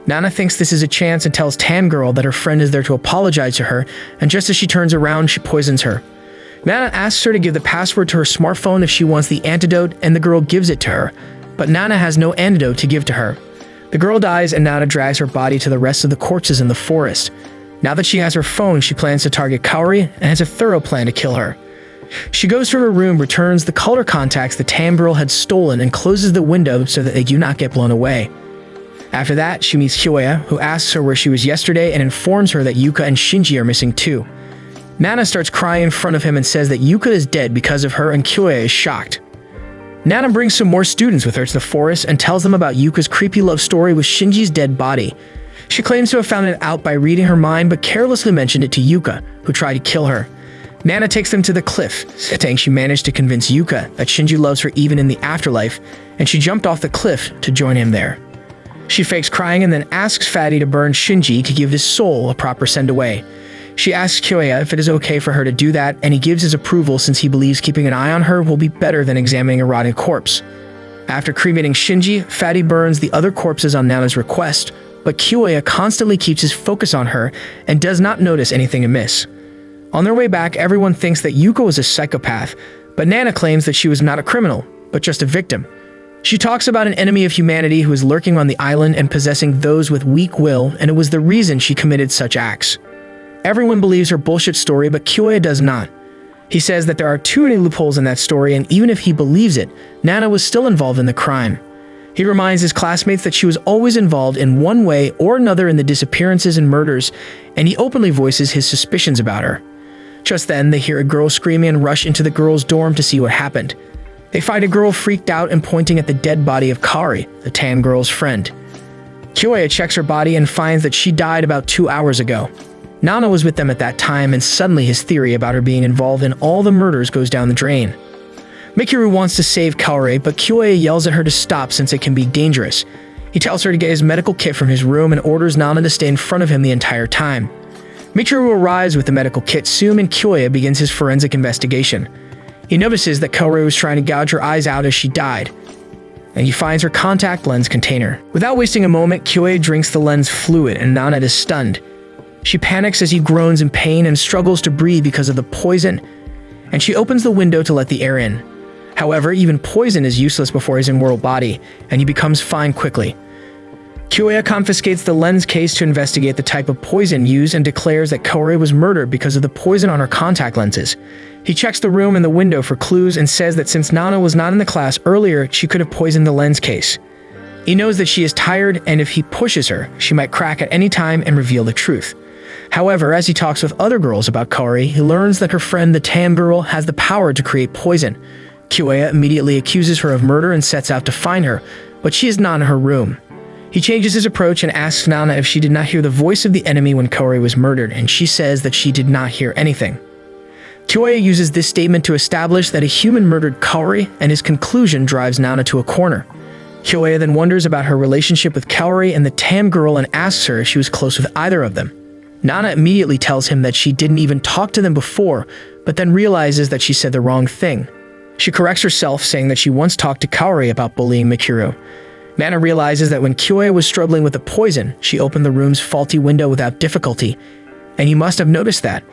Nana thinks this is a chance and tells Tan Girl that her friend is there to apologize to her, and just as she turns around, she poisons her. Nana asks her to give the password to her smartphone if she wants the antidote, and the girl gives it to her, but Nana has no antidote to give to her. The girl dies, and Nana drags her body to the rest of the corpses in the forest. Now that she has her phone, she plans to target Kaori and has a thorough plan to kill her. She goes to her room, returns the color contacts the Tan Girl had stolen, and closes the window so that they do not get blown away. After that, she meets Kyoya, who asks her where she was yesterday and informs her that Yuka and Shinji are missing too. Nana starts crying in front of him and says that Yuka is dead because of her, and Kyoya is shocked. Nana brings some more students with her to the forest and tells them about Yuka's creepy love story with Shinji's dead body. She claims to have found it out by reading her mind, but carelessly mentioned it to Yuka, who tried to kill her. Nana takes them to the cliff, saying she managed to convince Yuka that Shinji loves her even in the afterlife, and she jumped off the cliff to join him there. She fakes crying and then asks Fatty to burn Shinji to give his soul a proper send away. She asks Kyoya if it is okay for her to do that, and he gives his approval since he believes keeping an eye on her will be better than examining a rotting corpse. After cremating Shinji, Fatty burns the other corpses on Nana's request, but Kyoya constantly keeps his focus on her and does not notice anything amiss. On their way back, everyone thinks that Yuko is a psychopath, but Nana claims that she was not a criminal, but just a victim. She talks about an enemy of humanity who is lurking on the island and possessing those with weak will, and it was the reason she committed such acts. Everyone believes her bullshit story, but Kyoya does not. He says that there are too many loopholes in that story, and even if he believes it, Nana was still involved in the crime. He reminds his classmates that she was always involved in one way or another in the disappearances and murders, and he openly voices his suspicions about her. Just then, they hear a girl screaming and rush into the girls' dorm to see what happened. They find a girl freaked out and pointing at the dead body of Kaori, the Tan Girl's friend. Kyoya checks her body and finds that she died about 2 hours ago. Nana was with them at that time, and suddenly his theory about her being involved in all the murders goes down the drain. Mikuru wants to save Kaori, but Kyoya yells at her to stop since it can be dangerous. He tells her to get his medical kit from his room and orders Nana to stay in front of him the entire time. Mikuru arrives with the medical kit soon, and Kyoya begins his forensic investigation. He notices that Kaori was trying to gouge her eyes out as she died, and he finds her contact lens container. Without wasting a moment, Kyoya drinks the lens fluid, and Nana is stunned. She panics as he groans in pain and struggles to breathe because of the poison, and she opens the window to let the air in. However, even poison is useless before his immortal body, and he becomes fine quickly. Kyoya confiscates the lens case to investigate the type of poison used and declares that Kaori was murdered because of the poison on her contact lenses. He checks the room and the window for clues and says that since Nana was not in the class earlier, she could have poisoned the lens case. He knows that she is tired, and if he pushes her, she might crack at any time and reveal the truth. However, as he talks with other girls about Kaori, he learns that her friend, the Tan Girl, has the power to create poison. Kyoya immediately accuses her of murder and sets out to find her, but she is not in her room. He changes his approach and asks Nana if she did not hear the voice of the enemy when Kaori was murdered, and she says that she did not hear anything. Kyoya uses this statement to establish that a human murdered Kaori, and his conclusion drives Nana to a corner. Kyoya then wonders about her relationship with Kaori and the Tan Girl and asks her if she was close with either of them. Nana immediately tells him that she didn't even talk to them before, but then realizes that she said the wrong thing. She corrects herself, saying that she once talked to Kaori about bullying Mikuru. Nana realizes that when Kyoya was struggling with the poison, she opened the room's faulty window without difficulty, and he must have noticed that.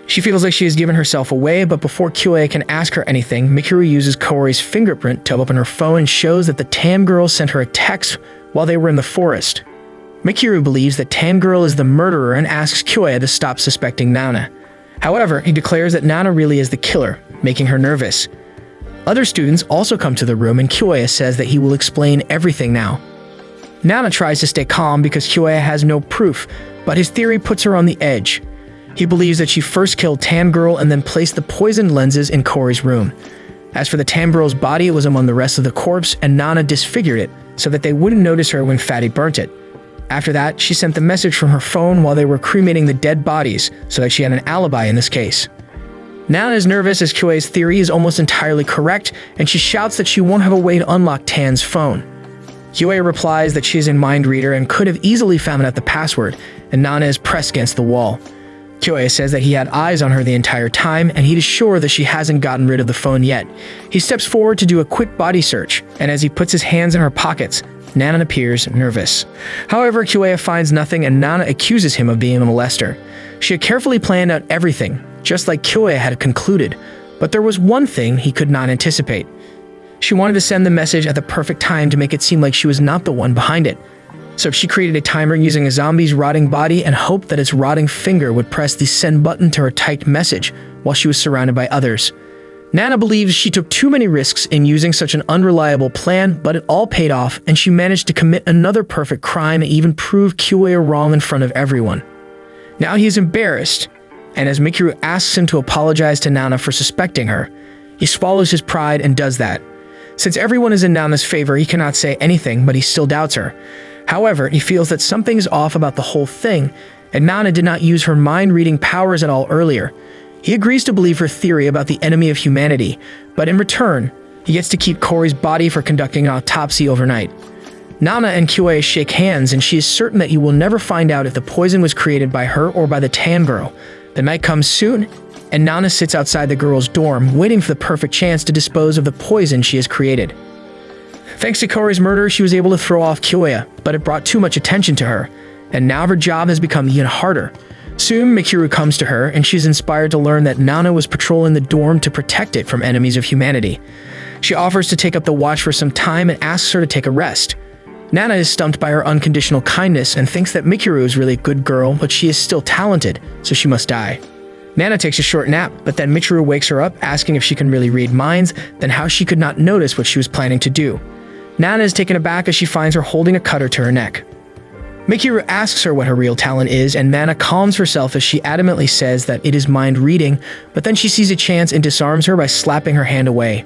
She feels like she has given herself away, but before Kyoya can ask her anything, Mikuru uses Kaori's fingerprint to open her phone and shows that the Tan Girl sent her a text while they were in the forest. Mikuru believes that Tan Girl is the murderer and asks Kyoya to stop suspecting Nana. However, he declares that Nana really is the killer, making her nervous. Other students also come to the room, and Kyoya says that he will explain everything now. Nana tries to stay calm because Kyoya has no proof, but his theory puts her on the edge. He believes that she first killed Tan Girl and then placed the poisoned lenses in Kaori's room. As for the Tan Girl's body, it was among the rest of the corpse, and Nana disfigured it so that they wouldn't notice her when Fatty burnt it. After that, she sent the message from her phone while they were cremating the dead bodies so that she had an alibi in this case. Nana is nervous as Kyoya's theory is almost entirely correct, and she shouts that she won't have a way to unlock Tan's phone. Kyoya replies that she is a mind reader and could have easily found out the password, and Nana is pressed against the wall. Kyoya says that he had eyes on her the entire time, and he is sure that she hasn't gotten rid of the phone yet. He steps forward to do a quick body search, and as he puts his hands in her pockets, Nana appears nervous. However, Kiyoya finds nothing and Nana accuses him of being a molester. She had carefully planned out everything, just like Kiyoya had concluded, but there was one thing he could not anticipate. She wanted to send the message at the perfect time to make it seem like she was not the one behind it. So she created a timer using a zombie's rotting body and hoped that its rotting finger would press the send button to her typed message while she was surrounded by others. Nana believes she took too many risks in using such an unreliable plan, but it all paid off and she managed to commit another perfect crime and even prove Kiyoya wrong in front of everyone. Now he is embarrassed, and as Mikuru asks him to apologize to Nana for suspecting her, he swallows his pride and does that. Since everyone is in Nana's favor, he cannot say anything, but he still doubts her. However, he feels that something is off about the whole thing, and Nana did not use her mind-reading powers at all earlier. He agrees to believe her theory about the enemy of humanity, but in return, he gets to keep Cory's body for conducting an autopsy overnight. Nana and Kiyoya shake hands, and she is certain that you will never find out if the poison was created by her or by the tan girl. The night comes soon, and Nana sits outside the girl's dorm, waiting for the perfect chance to dispose of the poison she has created. Thanks to Cory's murder, she was able to throw off Kiyoya, but it brought too much attention to her, and now her job has become even harder. Soon, Mikuru comes to her, and she's inspired to learn that Nana was patrolling the dorm to protect it from enemies of humanity. She offers to take up the watch for some time and asks her to take a rest. Nana is stumped by her unconditional kindness and thinks that Mikuru is really a good girl, but she is still talented, so she must die. Nana takes a short nap, but then Mikuru wakes her up, asking if she can really read minds, then how she could not notice what she was planning to do. Nana is taken aback as she finds her holding a cutter to her neck. Mikuru asks her what her real talent is, and Nana calms herself as she adamantly says that it is mind reading, but then she sees a chance and disarms her by slapping her hand away.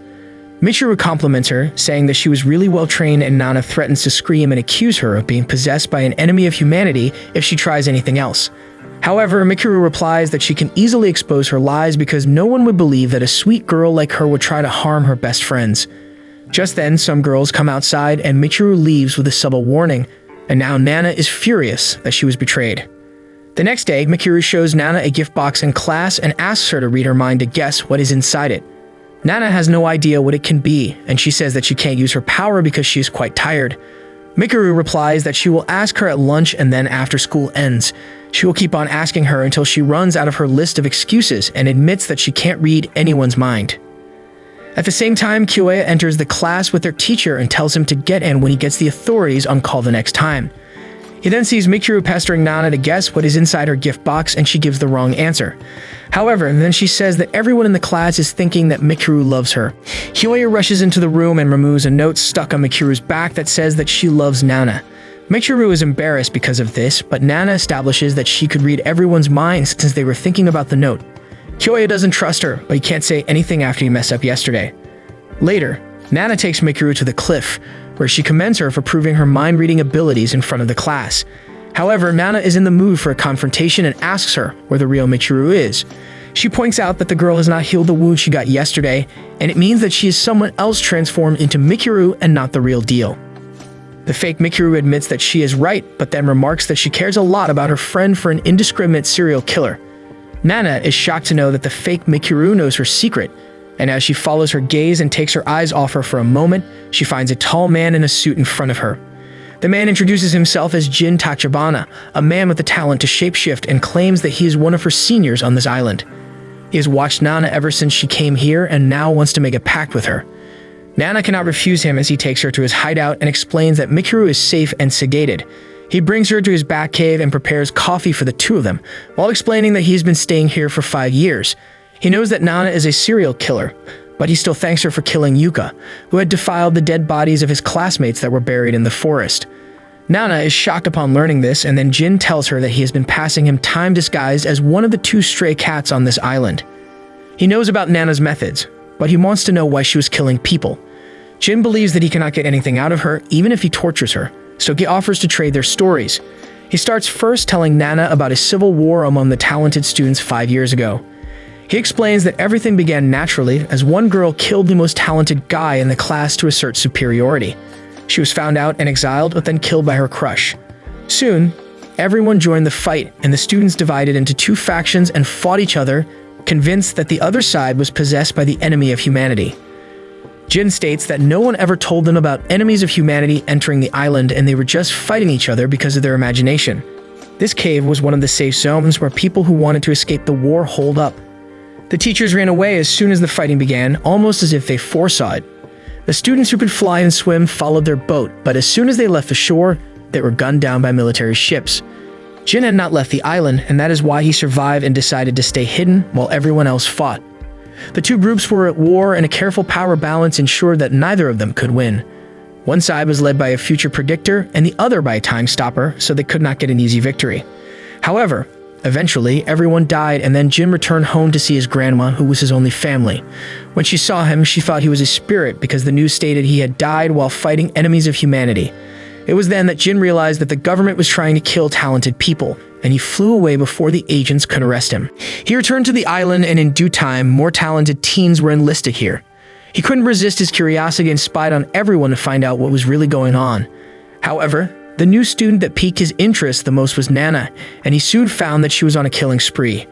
Mikuru compliments her, saying that she was really well trained, and Nana threatens to scream and accuse her of being possessed by an enemy of humanity if she tries anything else. However, Mikuru replies that she can easily expose her lies because no one would believe that a sweet girl like her would try to harm her best friends. Just then, some girls come outside and Mikuru leaves with a subtle warning, and now Nana is furious that she was betrayed. The next day, Mikuru shows Nana a gift box in class and asks her to read her mind to guess what is inside it. Nana has no idea what it can be, and she says that she can't use her power because she is quite tired. Mikuru replies that she will ask her at lunch and then after school ends. She will keep on asking her until she runs out of her list of excuses and admits that she can't read anyone's mind. At the same time, Kiyoya enters the class with their teacher and tells him to get in when he gets the authorities on call the next time. He then sees Mikuru pestering Nana to guess what is inside her gift box, and she gives the wrong answer. However, then she says that everyone in the class is thinking that Mikuru loves her. Kiyoya rushes into the room and removes a note stuck on Mikuru's back that says that she loves Nana. Mikuru is embarrassed because of this, but Nana establishes that she could read everyone's minds since they were thinking about the note. Kiyoya doesn't trust her, but he can't say anything after he messed up yesterday. Later, Nana takes Mikuru to the cliff, where she commends her for proving her mind-reading abilities in front of the class. However, Nana is in the mood for a confrontation and asks her where the real Mikuru is. She points out that the girl has not healed the wound she got yesterday, and it means that she is someone else transformed into Mikuru and not the real deal. The fake Mikuru admits that she is right, but then remarks that she cares a lot about her friend for an indiscriminate serial killer. Nana is shocked to know that the fake Mikuru knows her secret, and as she follows her gaze and takes her eyes off her for a moment, she finds a tall man in a suit in front of her. The man introduces himself as Jin Tachibana, a man with the talent to shapeshift, and claims that he is one of her seniors on this island. He has watched Nana ever since she came here and now wants to make a pact with her. Nana cannot refuse him as he takes her to his hideout and explains that Mikuru is safe and sedated. He brings her to his back cave and prepares coffee for the two of them, while explaining that he's been staying here for 5 years. He knows that Nana is a serial killer, but he still thanks her for killing Yuka, who had defiled the dead bodies of his classmates that were buried in the forest. Nana is shocked upon learning this, and then Jin tells her that he has been passing him time disguised as one of the 2 stray cats on this island. He knows about Nana's methods, but he wants to know why she was killing people. Jin believes that he cannot get anything out of her, even if he tortures her, so he offers to trade their stories. He starts first telling Nana about a civil war among the talented students 5 years ago. He explains that everything began naturally as one girl killed the most talented guy in the class to assert superiority. She was found out and exiled, but then killed by her crush. Soon, everyone joined the fight, and the students divided into 2 factions and fought each other, convinced that the other side was possessed by the enemy of humanity. Jin states that no one ever told them about enemies of humanity entering the island and they were just fighting each other because of their imagination. This cave was one of the safe zones where people who wanted to escape the war holed up. The teachers ran away as soon as the fighting began, almost as if they foresaw it. The students who could fly and swim followed their boat, but as soon as they left the shore, they were gunned down by military ships. Jin had not left the island, and that is why he survived and decided to stay hidden while everyone else fought. The two groups were at war, and a careful power balance ensured that neither of them could win. One side was led by a future predictor, and the other by a time stopper, so they could not get an easy victory. However, eventually, everyone died, and then Jin returned home to see his grandma, who was his only family. When she saw him, she thought he was a spirit because the news stated he had died while fighting enemies of humanity. It was then that Jin realized that the government was trying to kill talented people, and he flew away before the agents could arrest him. He returned to the island, and in due time, more talented teens were enlisted here. He couldn't resist his curiosity and spied on everyone to find out what was really going on. However, the new student that piqued his interest the most was Nana, and he soon found that she was on a killing spree.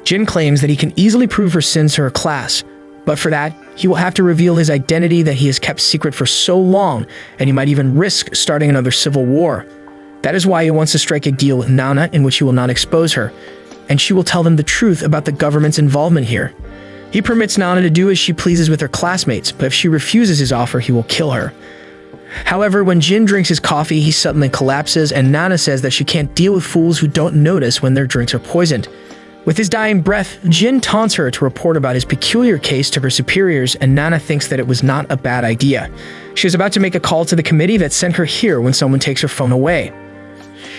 Jin claims that he can easily prove her sins to her class, but for that, he will have to reveal his identity that he has kept secret for so long, and he might even risk starting another civil war. That is why he wants to strike a deal with Nana in which he will not expose her, and she will tell them the truth about the government's involvement here. He permits Nana to do as she pleases with her classmates, but if she refuses his offer, he will kill her. However, when Jin drinks his coffee, he suddenly collapses, and Nana says that she can't deal with fools who don't notice when their drinks are poisoned. With his dying breath, Jin taunts her to report about his peculiar case to her superiors, and Nana thinks that it was not a bad idea. She is about to make a call to the committee that sent her here when someone takes her phone away.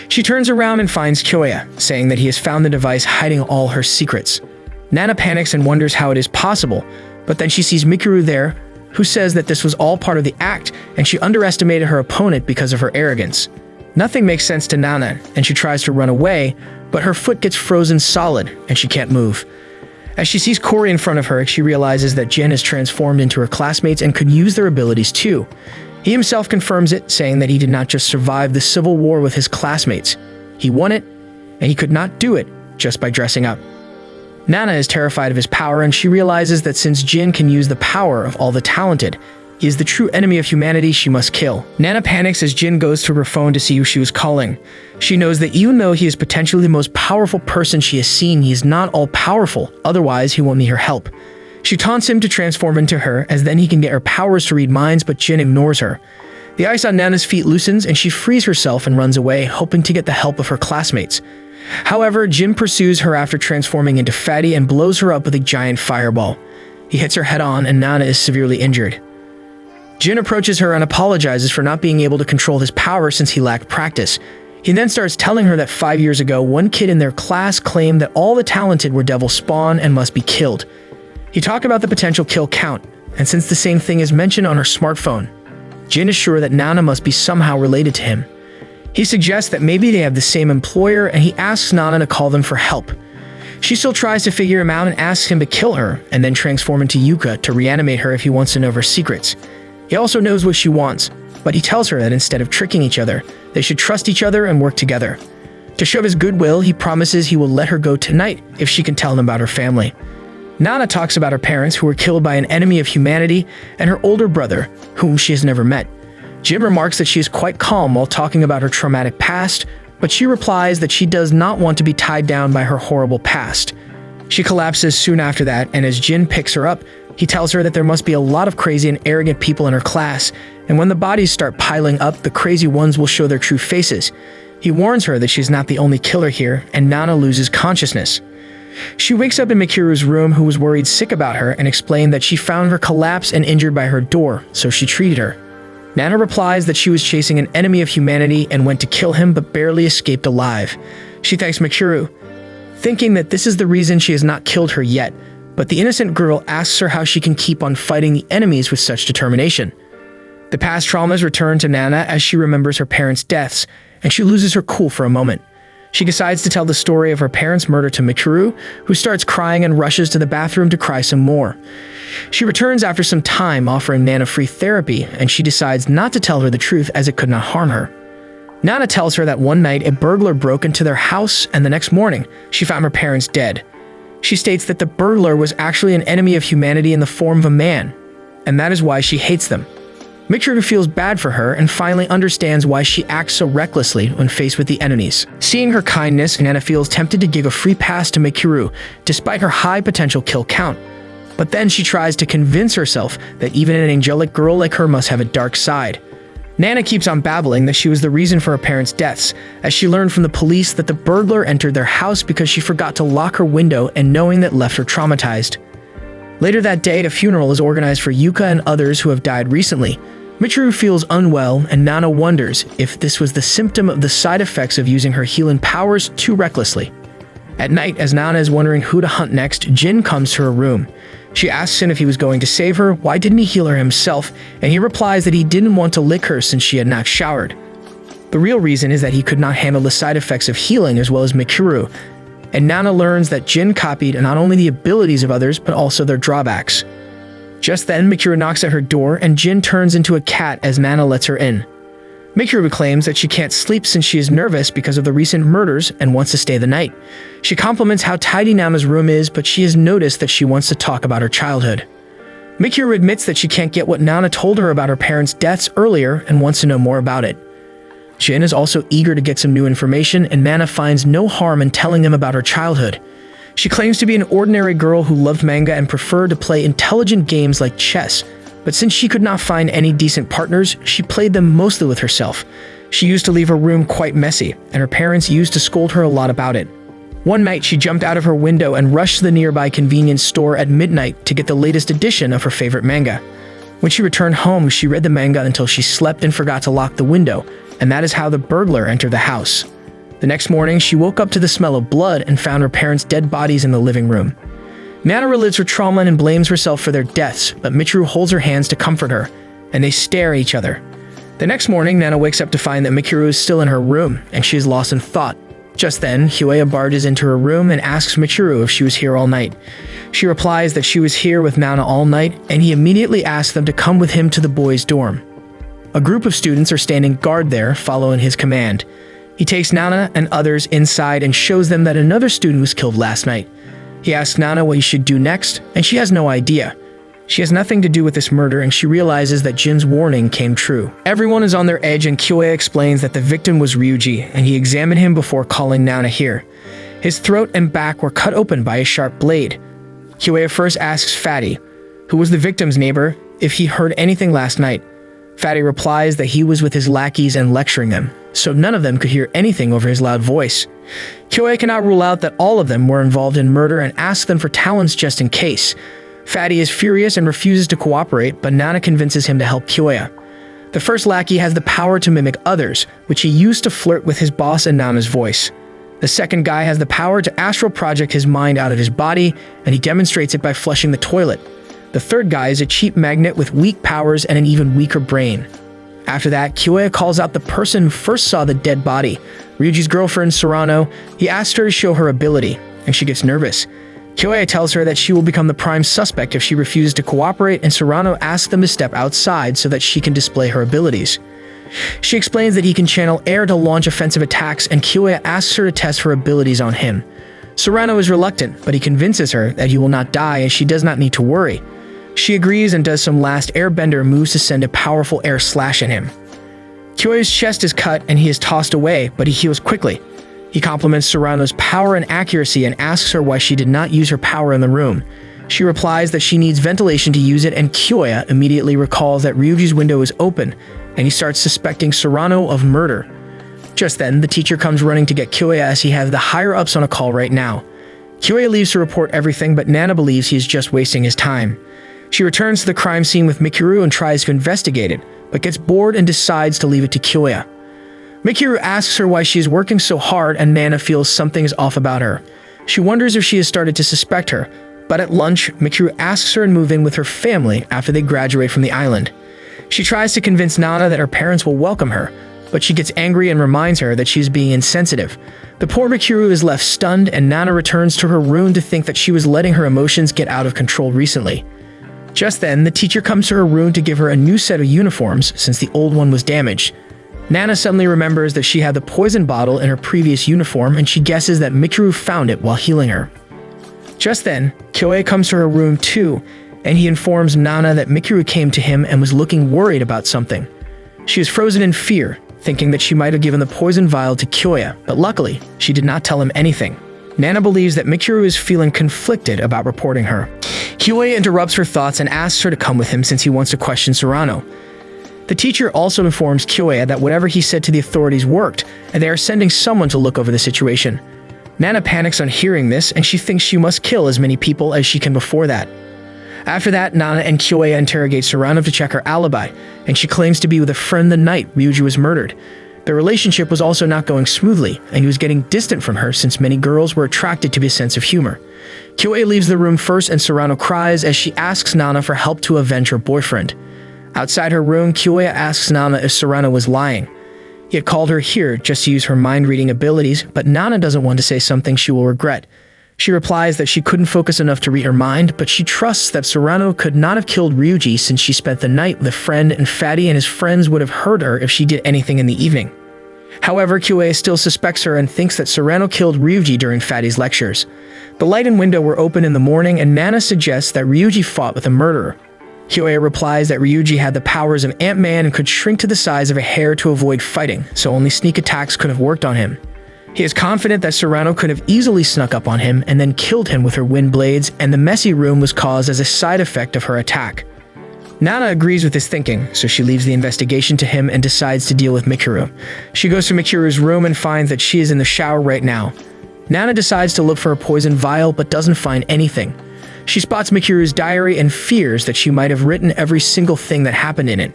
She turns around and finds Kyoya, saying that he has found the device hiding all her secrets. Nana panics and wonders how it is possible, but then she sees Mikuru there, who says that this was all part of the act, and she underestimated her opponent because of her arrogance. Nothing makes sense to Nana, and she tries to run away, but her foot gets frozen solid, and she can't move. As she sees Corey in front of her, she realizes that Jin has transformed into her classmates and could use their abilities too. He himself confirms it, saying that he did not just survive the civil war with his classmates. He won it, and he could not do it just by dressing up. Nana is terrified of his power, and she realizes that since Jin can use the power of all the talented, he is the true enemy of humanity she must kill. Nana panics as Jin goes to her phone to see who she was calling. She knows that even though he is potentially the most powerful person she has seen, he is not all-powerful, otherwise he won't need her help. She taunts him to transform into her, as then he can get her powers to read minds, but Jin ignores her. The ice on Nana's feet loosens, and she frees herself and runs away, hoping to get the help of her classmates. However, Jin pursues her after transforming into Fatty and blows her up with a giant fireball. He hits her head-on, and Nana is severely injured. Jin approaches her and apologizes for not being able to control his power since he lacked practice. He then starts telling her that 5 years ago, one kid in their class claimed that all the talented were devil spawn and must be killed. He talked about the potential kill count, and since the same thing is mentioned on her smartphone, Jin is sure that Nana must be somehow related to him. He suggests that maybe they have the same employer, and he asks Nana to call them for help. She still tries to figure him out and asks him to kill her, and then transform into Yuka to reanimate her if he wants to know her secrets. He also knows what she wants, but he tells her that instead of tricking each other, they should trust each other and work together. To show his goodwill, he promises he will let her go tonight if she can tell him about her family. Nana talks about her parents who were killed by an enemy of humanity and her older brother, whom she has never met. Jin remarks that she is quite calm while talking about her traumatic past, but she replies that she does not want to be tied down by her horrible past. She collapses soon after that, and as Jin picks her up, he tells her that there must be a lot of crazy and arrogant people in her class, and when the bodies start piling up, the crazy ones will show their true faces. He warns her that she's not the only killer here, and Nana loses consciousness. She wakes up in Mikiru's room, who was worried sick about her, and explained that she found her collapsed and injured by her door, so she treated her. Nana replies that she was chasing an enemy of humanity and went to kill him but barely escaped alive. She thanks Mikuru, thinking that this is the reason she has not killed her yet, but the innocent girl asks her how she can keep on fighting the enemies with such determination. The past traumas return to Nana as she remembers her parents' deaths, and she loses her cool for a moment. She decides to tell the story of her parents' murder to Mikuru, who starts crying and rushes to the bathroom to cry some more. She returns after some time, offering Nana free therapy, and she decides not to tell her the truth as it could not harm her. Nana tells her that one night a burglar broke into their house, and the next morning she found her parents dead. She states that the burglar was actually an enemy of humanity in the form of a man, and that is why she hates them. Mikuru feels bad for her and finally understands why she acts so recklessly when faced with the enemies. Seeing her kindness, Nana feels tempted to give a free pass to Mikuru, despite her high potential kill count. But then she tries to convince herself that even an angelic girl like her must have a dark side. Nana keeps on babbling that she was the reason for her parents' deaths, as she learned from the police that the burglar entered their house because she forgot to lock her window, and knowing that left her traumatized. Later that day, a funeral is organized for Yuka and others who have died recently. Mikuru feels unwell, and Nana wonders if this was the symptom of the side effects of using her healing powers too recklessly. At night, as Nana is wondering who to hunt next, Jin comes to her room. She asks him if he was going to save her, why didn't he heal her himself, and he replies that he didn't want to lick her since she had not showered. The real reason is that he could not handle the side effects of healing as well as Mikuru, and Nana learns that Jin copied not only the abilities of others but also their drawbacks. Just then, Mikuru knocks at her door and Jin turns into a cat as Nana lets her in. Mikuru claims that she can't sleep since she is nervous because of the recent murders and wants to stay the night. She compliments how tidy Nana's room is, but she has noticed that she wants to talk about her childhood. Mikuru admits that she can't get what Nana told her about her parents' deaths earlier and wants to know more about it. Jin is also eager to get some new information, and Nana finds no harm in telling him about her childhood. She claims to be an ordinary girl who loved manga and preferred to play intelligent games like chess, but since she could not find any decent partners, she played them mostly with herself. She used to leave her room quite messy, and her parents used to scold her a lot about it. One night, she jumped out of her window and rushed to the nearby convenience store at midnight to get the latest edition of her favorite manga. When she returned home, she read the manga until she slept and forgot to lock the window, and that is how the burglar entered the house. The next morning, she woke up to the smell of blood and found her parents' dead bodies in the living room. Nana relives her trauma and blames herself for their deaths, but Mikuru holds her hands to comfort her, and they stare at each other. The next morning, Nana wakes up to find that Mikuru is still in her room, and she is lost in thought. Just then, Hueya barges into her room and asks Mikuru if she was here all night. She replies that she was here with Nana all night, and he immediately asks them to come with him to the boys' dorm. A group of students are standing guard there, following his command. He takes Nana and others inside and shows them that another student was killed last night. He asks Nana what he should do next, and she has no idea. She has nothing to do with this murder, and she realizes that Jin's warning came true. Everyone is on their edge, and Kyoe explains that the victim was Ryuji, and he examined him before calling Nana here. His throat and back were cut open by a sharp blade. Kyoe first asks Fatty, who was the victim's neighbor, if he heard anything last night. Fatty replies that he was with his lackeys and lecturing them, so none of them could hear anything over his loud voice. Kyoe cannot rule out that all of them were involved in murder and asks them for talents just in case. Fatty is furious and refuses to cooperate, but Nana convinces him to help Kyoe. The first lackey has the power to mimic others, which he used to flirt with his boss and Nana's voice. The second guy has the power to astral project his mind out of his body, and he demonstrates it by flushing the toilet. The third guy is a cheap magnet with weak powers and an even weaker brain. After that, Kyoe calls out the person who first saw the dead body, Ryuji's girlfriend Serrano. He asks her to show her ability, and she gets nervous. Kyoe tells her that she will become the prime suspect if she refuses to cooperate, and Serrano asks them to step outside so that she can display her abilities. She explains that he can channel air to launch offensive attacks, and Kyoe asks her to test her abilities on him. Serrano is reluctant, but he convinces her that he will not die and she does not need to worry. She agrees and does some last airbender moves to send a powerful air slash at him. Kyoe's chest is cut and he is tossed away, but he heals quickly. He compliments Serrano's power and accuracy and asks her why she did not use her power in the room. She replies that she needs ventilation to use it, and Kyoe immediately recalls that Ryuji's window is open, and he starts suspecting Serrano of murder. Just then, the teacher comes running to get Kyoe as he has the higher-ups on a call right now. Kyoe leaves to report everything, but Nana believes he is just wasting his time. She returns to the crime scene with Mikuru and tries to investigate it, but gets bored and decides to leave it to Kyoe. Mikuru asks her why she is working so hard, and Nana feels something is off about her. She wonders if she has started to suspect her, but at lunch, Mikuru asks her to move in with her family after they graduate from the island. She tries to convince Nana that her parents will welcome her, but she gets angry and reminds her that she is being insensitive. The poor Mikuru is left stunned, and Nana returns to her room to think that she was letting her emotions get out of control recently. Just then, the teacher comes to her room to give her a new set of uniforms since the old one was damaged. Nana suddenly remembers that she had the poison bottle in her previous uniform, and she guesses that Mikuru found it while healing her. Just then, Kyoe comes to her room too, and he informs Nana that Mikuru came to him and was looking worried about something. She is frozen in fear, thinking that she might have given the poison vial to Kyoya, but luckily, she did not tell him anything. Nana believes that Mikuru is feeling conflicted about reporting her. Kyoya interrupts her thoughts and asks her to come with him since he wants to question Serrano. The teacher also informs Kyoya that whatever he said to the authorities worked, and they are sending someone to look over the situation. Nana panics on hearing this, and she thinks she must kill as many people as she can before that. After that, Nana and Kyoya interrogate Serrano to check her alibi, and she claims to be with a friend the night Ryuji was murdered. Their relationship was also not going smoothly, and he was getting distant from her since many girls were attracted to his sense of humor. Kyoya leaves the room first, and Serrano cries as she asks Nana for help to avenge her boyfriend. Outside her room, Kyoya asks Nana if Serrano was lying. He had called her here just to use her mind-reading abilities, but Nana doesn't want to say something she will regret. She replies that she couldn't focus enough to read her mind, but she trusts that Serrano could not have killed Ryuji since she spent the night with a friend and Fatty and his friends would have heard her if she did anything in the evening. However, Kyoya still suspects her and thinks that Serrano killed Ryuji during Fatty's lectures. The light and window were open in the morning, and Nana suggests that Ryuji fought with a murderer. Kyoya replies that Ryuji had the powers of Ant-Man and could shrink to the size of a hair to avoid fighting, so only sneak attacks could have worked on him. He is confident that Serrano could have easily snuck up on him and then killed him with her wind blades, and the messy room was caused as a side effect of her attack. Nana agrees with his thinking, so she leaves the investigation to him and decides to deal with Mikuru. She goes to Mikuru's room and finds that she is in the shower right now. Nana decides to look for a poison vial but doesn't find anything. She spots Mikuru's diary and fears that she might have written every single thing that happened in it.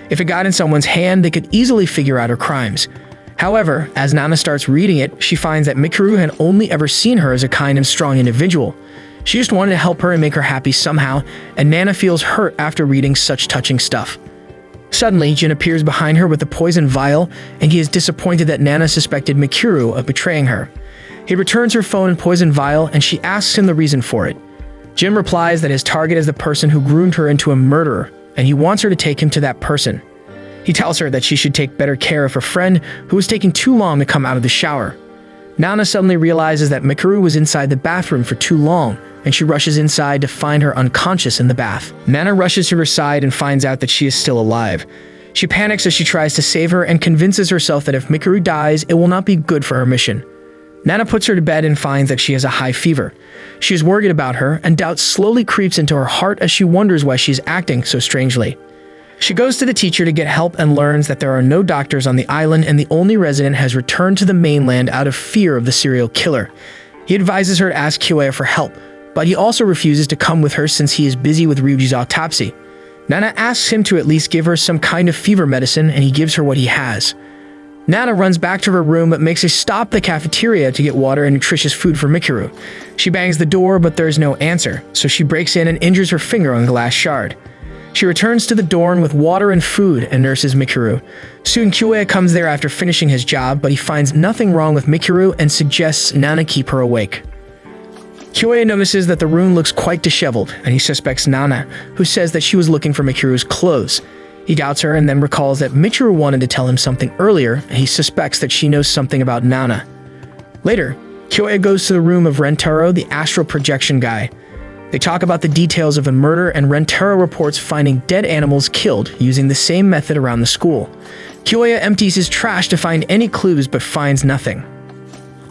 If it got in someone's hand, they could easily figure out her crimes. However, as Nana starts reading it, she finds that Mikuru had only ever seen her as a kind and strong individual. She just wanted to help her and make her happy somehow, and Nana feels hurt after reading such touching stuff. Suddenly, Jin appears behind her with the poison vial, and he is disappointed that Nana suspected Mikuru of betraying her. He returns her phone and poison vial, and she asks him the reason for it. Jin replies that his target is the person who groomed her into a murderer, and he wants her to take him to that person. He tells her that she should take better care of her friend, who was taking too long to come out of the shower. Nana suddenly realizes that Mikuru was inside the bathroom for too long, and she rushes inside to find her unconscious in the bath. Nana rushes to her side and finds out that she is still alive. She panics as she tries to save her and convinces herself that if Mikuru dies, it will not be good for her mission. Nana puts her to bed and finds that she has a high fever. She is worried about her, and doubt slowly creeps into her heart as she wonders why she is acting so strangely. She goes to the teacher to get help and learns that there are no doctors on the island and the only resident has returned to the mainland out of fear of the serial killer. He advises her to ask Kyoya for help, but he also refuses to come with her since he is busy with Ryuji's autopsy. Nana asks him to at least give her some kind of fever medicine, and he gives her what he has. Nana runs back to her room but makes a stop at the cafeteria to get water and nutritious food for Mikuru. She bangs the door but there is no answer, so she breaks in and injures her finger on a glass shard. She returns to the dorm with water and food and nurses Mikuru. Soon Kyoya comes there after finishing his job, but he finds nothing wrong with Mikuru and suggests Nana keep her awake. Kyoya notices that the room looks quite disheveled, and he suspects Nana, who says that she was looking for Mikuru's clothes. He doubts her and then recalls that Mikuru wanted to tell him something earlier, and he suspects that she knows something about Nana. Later, Kyoya goes to the room of Rentaro, the astral projection guy. They talk about the details of a murder, and Rentaro reports finding dead animals killed using the same method around the school. Kyoya empties his trash to find any clues but finds nothing.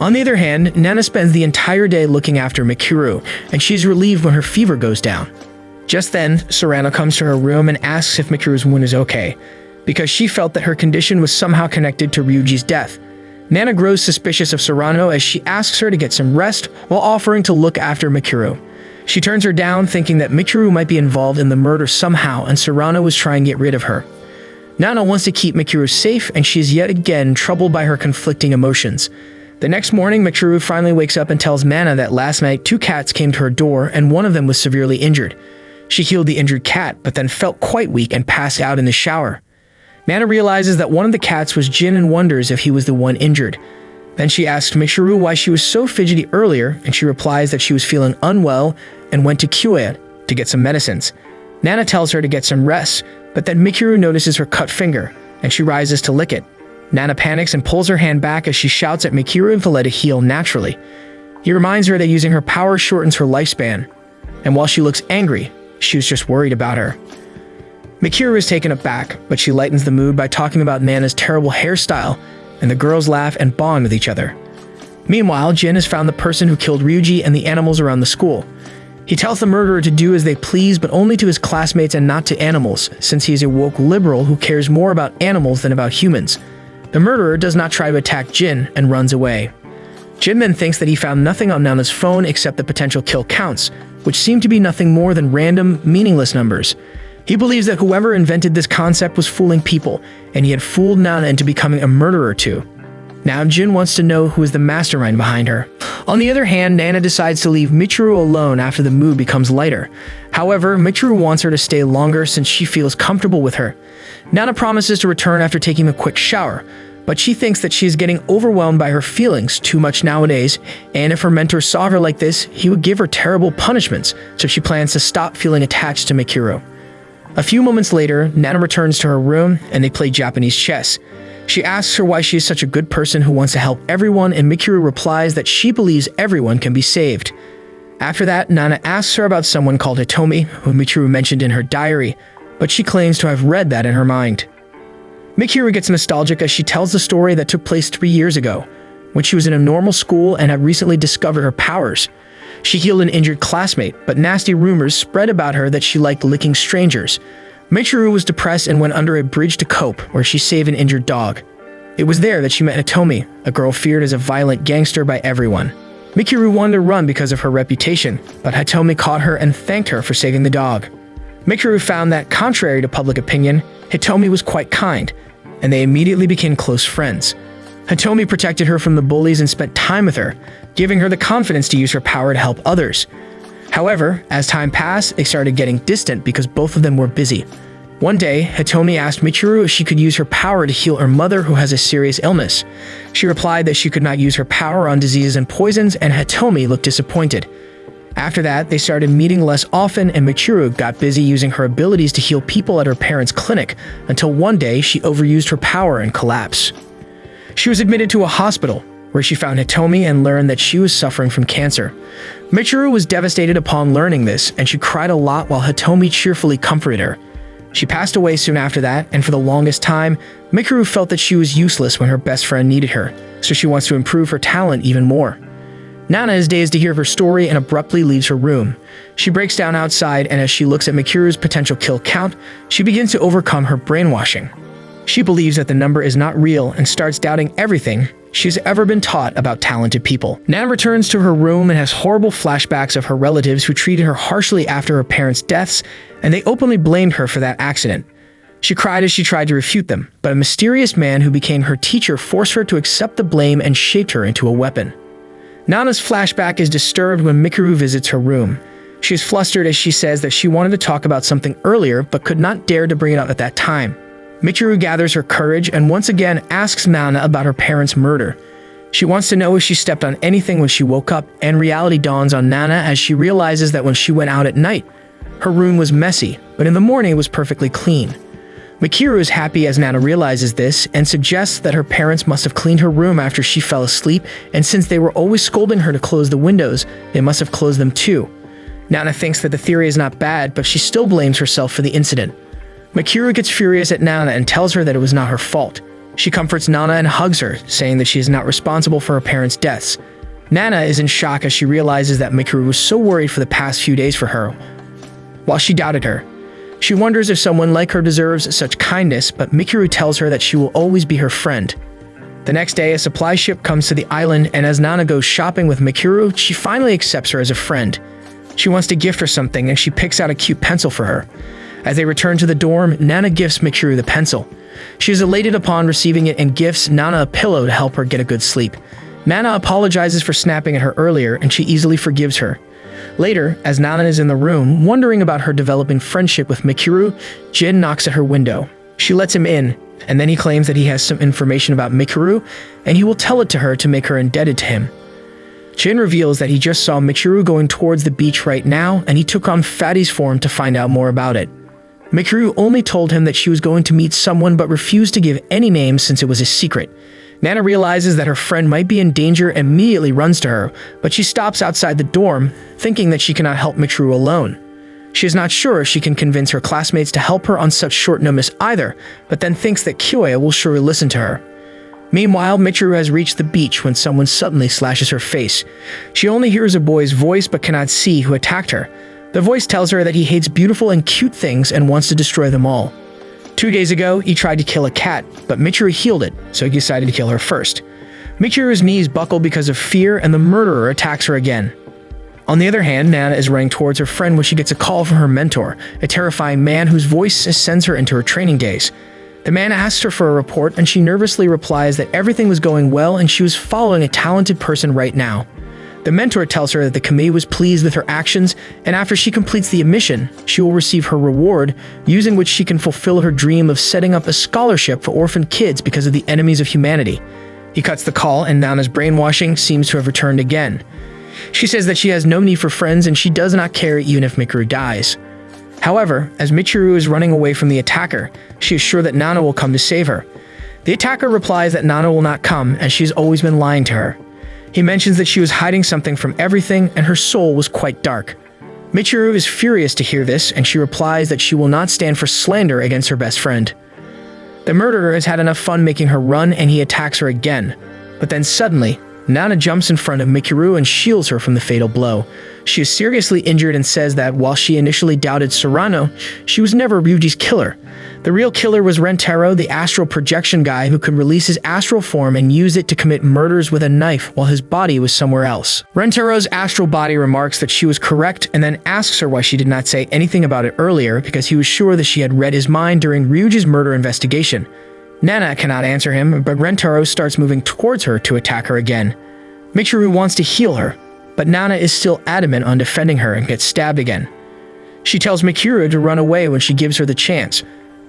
On the other hand, Nana spends the entire day looking after Mikuru, and she's relieved when her fever goes down. Just then, Serrano comes to her room and asks if Mikuru's wound is okay, because she felt that her condition was somehow connected to Ryuji's death. Nana grows suspicious of Serrano as she asks her to get some rest while offering to look after Mikuru. She turns her down, thinking that Mikuru might be involved in the murder somehow and Serrano was trying to get rid of her. Nana wants to keep Mikuru safe, and she is yet again troubled by her conflicting emotions. The next morning, Mikuru finally wakes up and tells Nana that last night 2 cats came to her door and one of them was severely injured. She healed the injured cat, but then felt quite weak and passed out in the shower. Nana realizes that one of the cats was Jin and wonders if he was the one injured. Then she asks Mikuru why she was so fidgety earlier, and she replies that she was feeling unwell and went to Kyoya to get some medicines. Nana tells her to get some rest, but then Mikuru notices her cut finger, and she rises to lick it. Nana panics and pulls her hand back as she shouts at Mikuru to let it heal naturally. He reminds her that using her power shortens her lifespan, and while she looks angry, she was just worried about her. Mikuru is taken aback, but she lightens the mood by talking about Nana's terrible hairstyle, and the girls laugh and bond with each other. Meanwhile, Jin has found the person who killed Ryuji and the animals around the school. He tells the murderer to do as they please, but only to his classmates and not to animals, since he is a woke liberal who cares more about animals than about humans. The murderer does not try to attack Jin and runs away. Jin then thinks that he found nothing on Nana's phone except the potential kill counts, which seem to be nothing more than random, meaningless numbers. He believes that whoever invented this concept was fooling people, and he had fooled Nana into becoming a murderer too. Now Jin wants to know who is the mastermind behind her. On the other hand, Nana decides to leave Michiru alone after the mood becomes lighter. However, Michiru wants her to stay longer since she feels comfortable with her. Nana promises to return after taking a quick shower, but she thinks that she is getting overwhelmed by her feelings too much nowadays, and if her mentor saw her like this, he would give her terrible punishments, so she plans to stop feeling attached to Michiru. A few moments later, Nana returns to her room and they play Japanese chess. She asks her why she is such a good person who wants to help everyone, and Michiru replies that she believes everyone can be saved. After that, Nana asks her about someone called Hitomi, who Michiru mentioned in her diary, but she claims to have read that in her mind. Michiru gets nostalgic as she tells the story that took place 3 years ago, when she was in a normal school and had recently discovered her powers. She healed an injured classmate, but nasty rumors spread about her that she liked licking strangers. Michiru was depressed and went under a bridge to cope, where she saved an injured dog. It was there that she met Hitomi, a girl feared as a violent gangster by everyone. Michiru wanted to run because of her reputation, but Hitomi caught her and thanked her for saving the dog. Michiru found that, contrary to public opinion, Hitomi was quite kind, and they immediately became close friends. Hitomi protected her from the bullies and spent time with her, giving her the confidence to use her power to help others. However, as time passed, they started getting distant because both of them were busy. One day, Hitomi asked Michiru if she could use her power to heal her mother who has a serious illness. She replied that she could not use her power on diseases and poisons, and Hitomi looked disappointed. After that, they started meeting less often, and Michiru got busy using her abilities to heal people at her parents' clinic, until one day she overused her power and collapsed. She was admitted to a hospital, where she found Hitomi and learned that she was suffering from cancer. Michiru was devastated upon learning this, and she cried a lot while Hitomi cheerfully comforted her. She passed away soon after that, and for the longest time, Michiru felt that she was useless when her best friend needed her, so she wants to improve her talent even more. Nana is dazed to hear her story and abruptly leaves her room. She breaks down outside, and as she looks at Michiru's potential kill count, she begins to overcome her brainwashing. She believes that the number is not real and starts doubting everything she's ever been taught about talented people. Nana returns to her room and has horrible flashbacks of her relatives who treated her harshly after her parents' deaths, and they openly blamed her for that accident. She cried as she tried to refute them, but a mysterious man who became her teacher forced her to accept the blame and shaped her into a weapon. Nana's flashback is disturbed when Michiru visits her room. She is flustered as she says that she wanted to talk about something earlier but could not dare to bring it up at that time. Michiru gathers her courage and once again asks Nana about her parents' murder. She wants to know if she stepped on anything when she woke up, and reality dawns on Nana as she realizes that when she went out at night, her room was messy, but in the morning it was perfectly clean. Michiru is happy as Nana realizes this and suggests that her parents must have cleaned her room after she fell asleep, and since they were always scolding her to close the windows, they must have closed them too. Nana thinks that the theory is not bad, but she still blames herself for the incident. Michiru gets furious at Nana and tells her that it was not her fault. She comforts Nana and hugs her, saying that she is not responsible for her parents' deaths. Nana is in shock as she realizes that Michiru was so worried for the past few days for her, while she doubted her. She wonders if someone like her deserves such kindness, but Michiru tells her that she will always be her friend. The next day, a supply ship comes to the island, and as Nana goes shopping with Michiru, she finally accepts her as a friend. She wants to gift her something, and she picks out a cute pencil for her. As they return to the dorm, Nana gifts Michiru the pencil. She is elated upon receiving it and gifts Nana a pillow to help her get a good sleep. Nana apologizes for snapping at her earlier, and she easily forgives her. Later, as Nana is in the room, wondering about her developing friendship with Michiru, Jin knocks at her window. She lets him in, and then he claims that he has some information about Michiru, and he will tell it to her to make her indebted to him. Jin reveals that he just saw Michiru going towards the beach right now, and he took on Fatty's form to find out more about it. Michiru only told him that she was going to meet someone but refused to give any names since it was a secret. Nana realizes that her friend might be in danger and immediately runs to her, but she stops outside the dorm, thinking that she cannot help Michiru alone. She is not sure if she can convince her classmates to help her on such short notice either, but then thinks that Kyoya will surely listen to her. Meanwhile, Michiru has reached the beach when someone suddenly slashes her face. She only hears a boy's voice but cannot see who attacked her. The voice tells her that he hates beautiful and cute things and wants to destroy them all. 2 days ago, he tried to kill a cat, but Michiru healed it, so he decided to kill her first. Michiru's knees buckle because of fear, and the murderer attacks her again. On the other hand, Nana is running towards her friend when she gets a call from her mentor, a terrifying man whose voice sends her into her training days. The man asks her for a report, and she nervously replies that everything was going well and she was following a talented person right now. The mentor tells her that the committee was pleased with her actions, and after she completes the mission, she will receive her reward, using which she can fulfill her dream of setting up a scholarship for orphan kids because of the enemies of humanity. He cuts the call, and Nana's brainwashing seems to have returned again. She says that she has no need for friends and she does not care even if Michiru dies. However, as Michiru is running away from the attacker, she is sure that Nana will come to save her. The attacker replies that Nana will not come as she has always been lying to her. He mentions that she was hiding something from everything and her soul was quite dark. Michiru is furious to hear this, and she replies that she will not stand for slander against her best friend. The murderer has had enough fun making her run and he attacks her again. But then suddenly, Nana jumps in front of Michiru and shields her from the fatal blow. She is seriously injured and says that while she initially doubted Serrano, she was never Ryuji's killer. The real killer was Rentaro, the astral projection guy who could release his astral form and use it to commit murders with a knife while his body was somewhere else. Rentaro's astral body remarks that she was correct and then asks her why she did not say anything about it earlier because he was sure that she had read his mind during Ryuji's murder investigation. Nana cannot answer him, but Rentaro starts moving towards her to attack her again. Michiru wants to heal her, but Nana is still adamant on defending her and gets stabbed again. She tells Michiru to run away when she gives her the chance,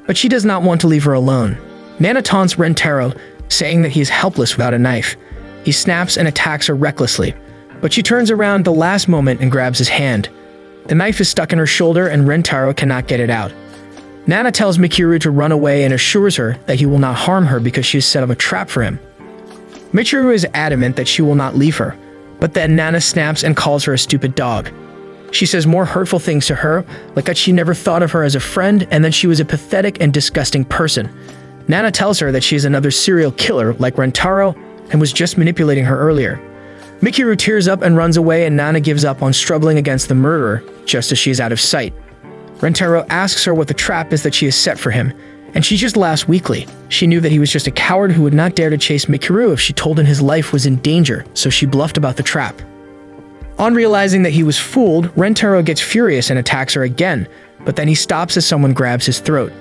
but she does not want to leave her alone. Nana taunts Rentaro, saying that he is helpless without a knife. He snaps and attacks her recklessly, but she turns around at the last moment and grabs his hand. The knife is stuck in her shoulder and Rentaro cannot get it out. Nana tells Michiru to run away and assures her that he will not harm her because she has set up a trap for him. Michiru is adamant that she will not leave her, but then Nana snaps and calls her a stupid dog. She says more hurtful things to her, like that she never thought of her as a friend and that she was a pathetic and disgusting person. Nana tells her that she is another serial killer like Rentaro and was just manipulating her earlier. Michiru tears up and runs away, and Nana gives up on struggling against the murderer just as she is out of sight. Rentaro asks her what the trap is that she has set for him, and she just laughs weakly. She knew that he was just a coward who would not dare to chase Michiru if she told him his life was in danger, so she bluffed about the trap. On realizing that he was fooled, Rentaro gets furious and attacks her again, but then he stops as someone grabs his throat.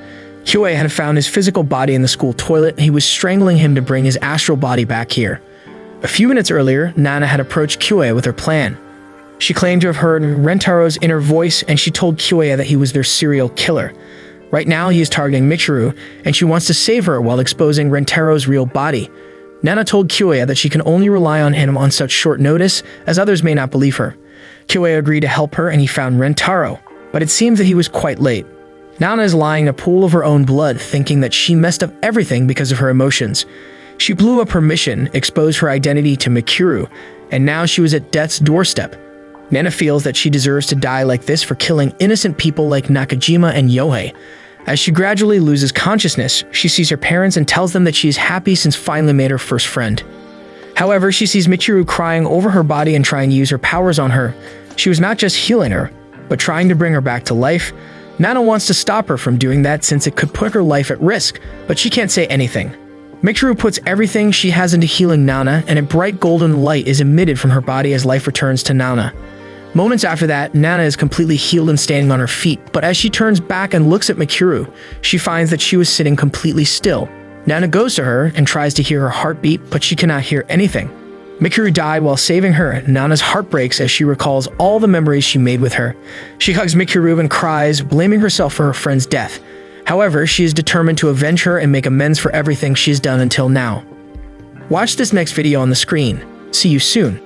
Kyoe had found his physical body in the school toilet, and he was strangling him to bring his astral body back here. A few minutes earlier, Nana had approached Kyoe with her plan. She claimed to have heard Rentaro's inner voice, and she told Kyoe that he was their serial killer. Right now, he is targeting Michiru, and she wants to save her while exposing Rentaro's real body. Nana told Kyoe that she can only rely on him on such short notice, as others may not believe her. Kyoe agreed to help her, and he found Rentaro, but it seems that he was quite late. Nana is lying in a pool of her own blood, thinking that she messed up everything because of her emotions. She blew up her mission, exposed her identity to Michiru, and now she was at death's doorstep. Nana feels that she deserves to die like this for killing innocent people like Nakajima and Yohei. As she gradually loses consciousness, she sees her parents and tells them that she is happy since finally made her first friend. However, she sees Michiru crying over her body and trying to use her powers on her. She was not just healing her, but trying to bring her back to life. Nana wants to stop her from doing that since it could put her life at risk, but she can't say anything. Michiru puts everything she has into healing Nana, and a bright golden light is emitted from her body as life returns to Nana. Moments after that, Nana is completely healed and standing on her feet, but as she turns back and looks at Michiru, she finds that she was sitting completely still. Nana goes to her and tries to hear her heartbeat, but she cannot hear anything. Michiru died while saving her. Nana's heart breaks as she recalls all the memories she made with her. She hugs Michiru and cries, blaming herself for her friend's death. However, she is determined to avenge her and make amends for everything she has done until now. Watch this next video on the screen. See you soon.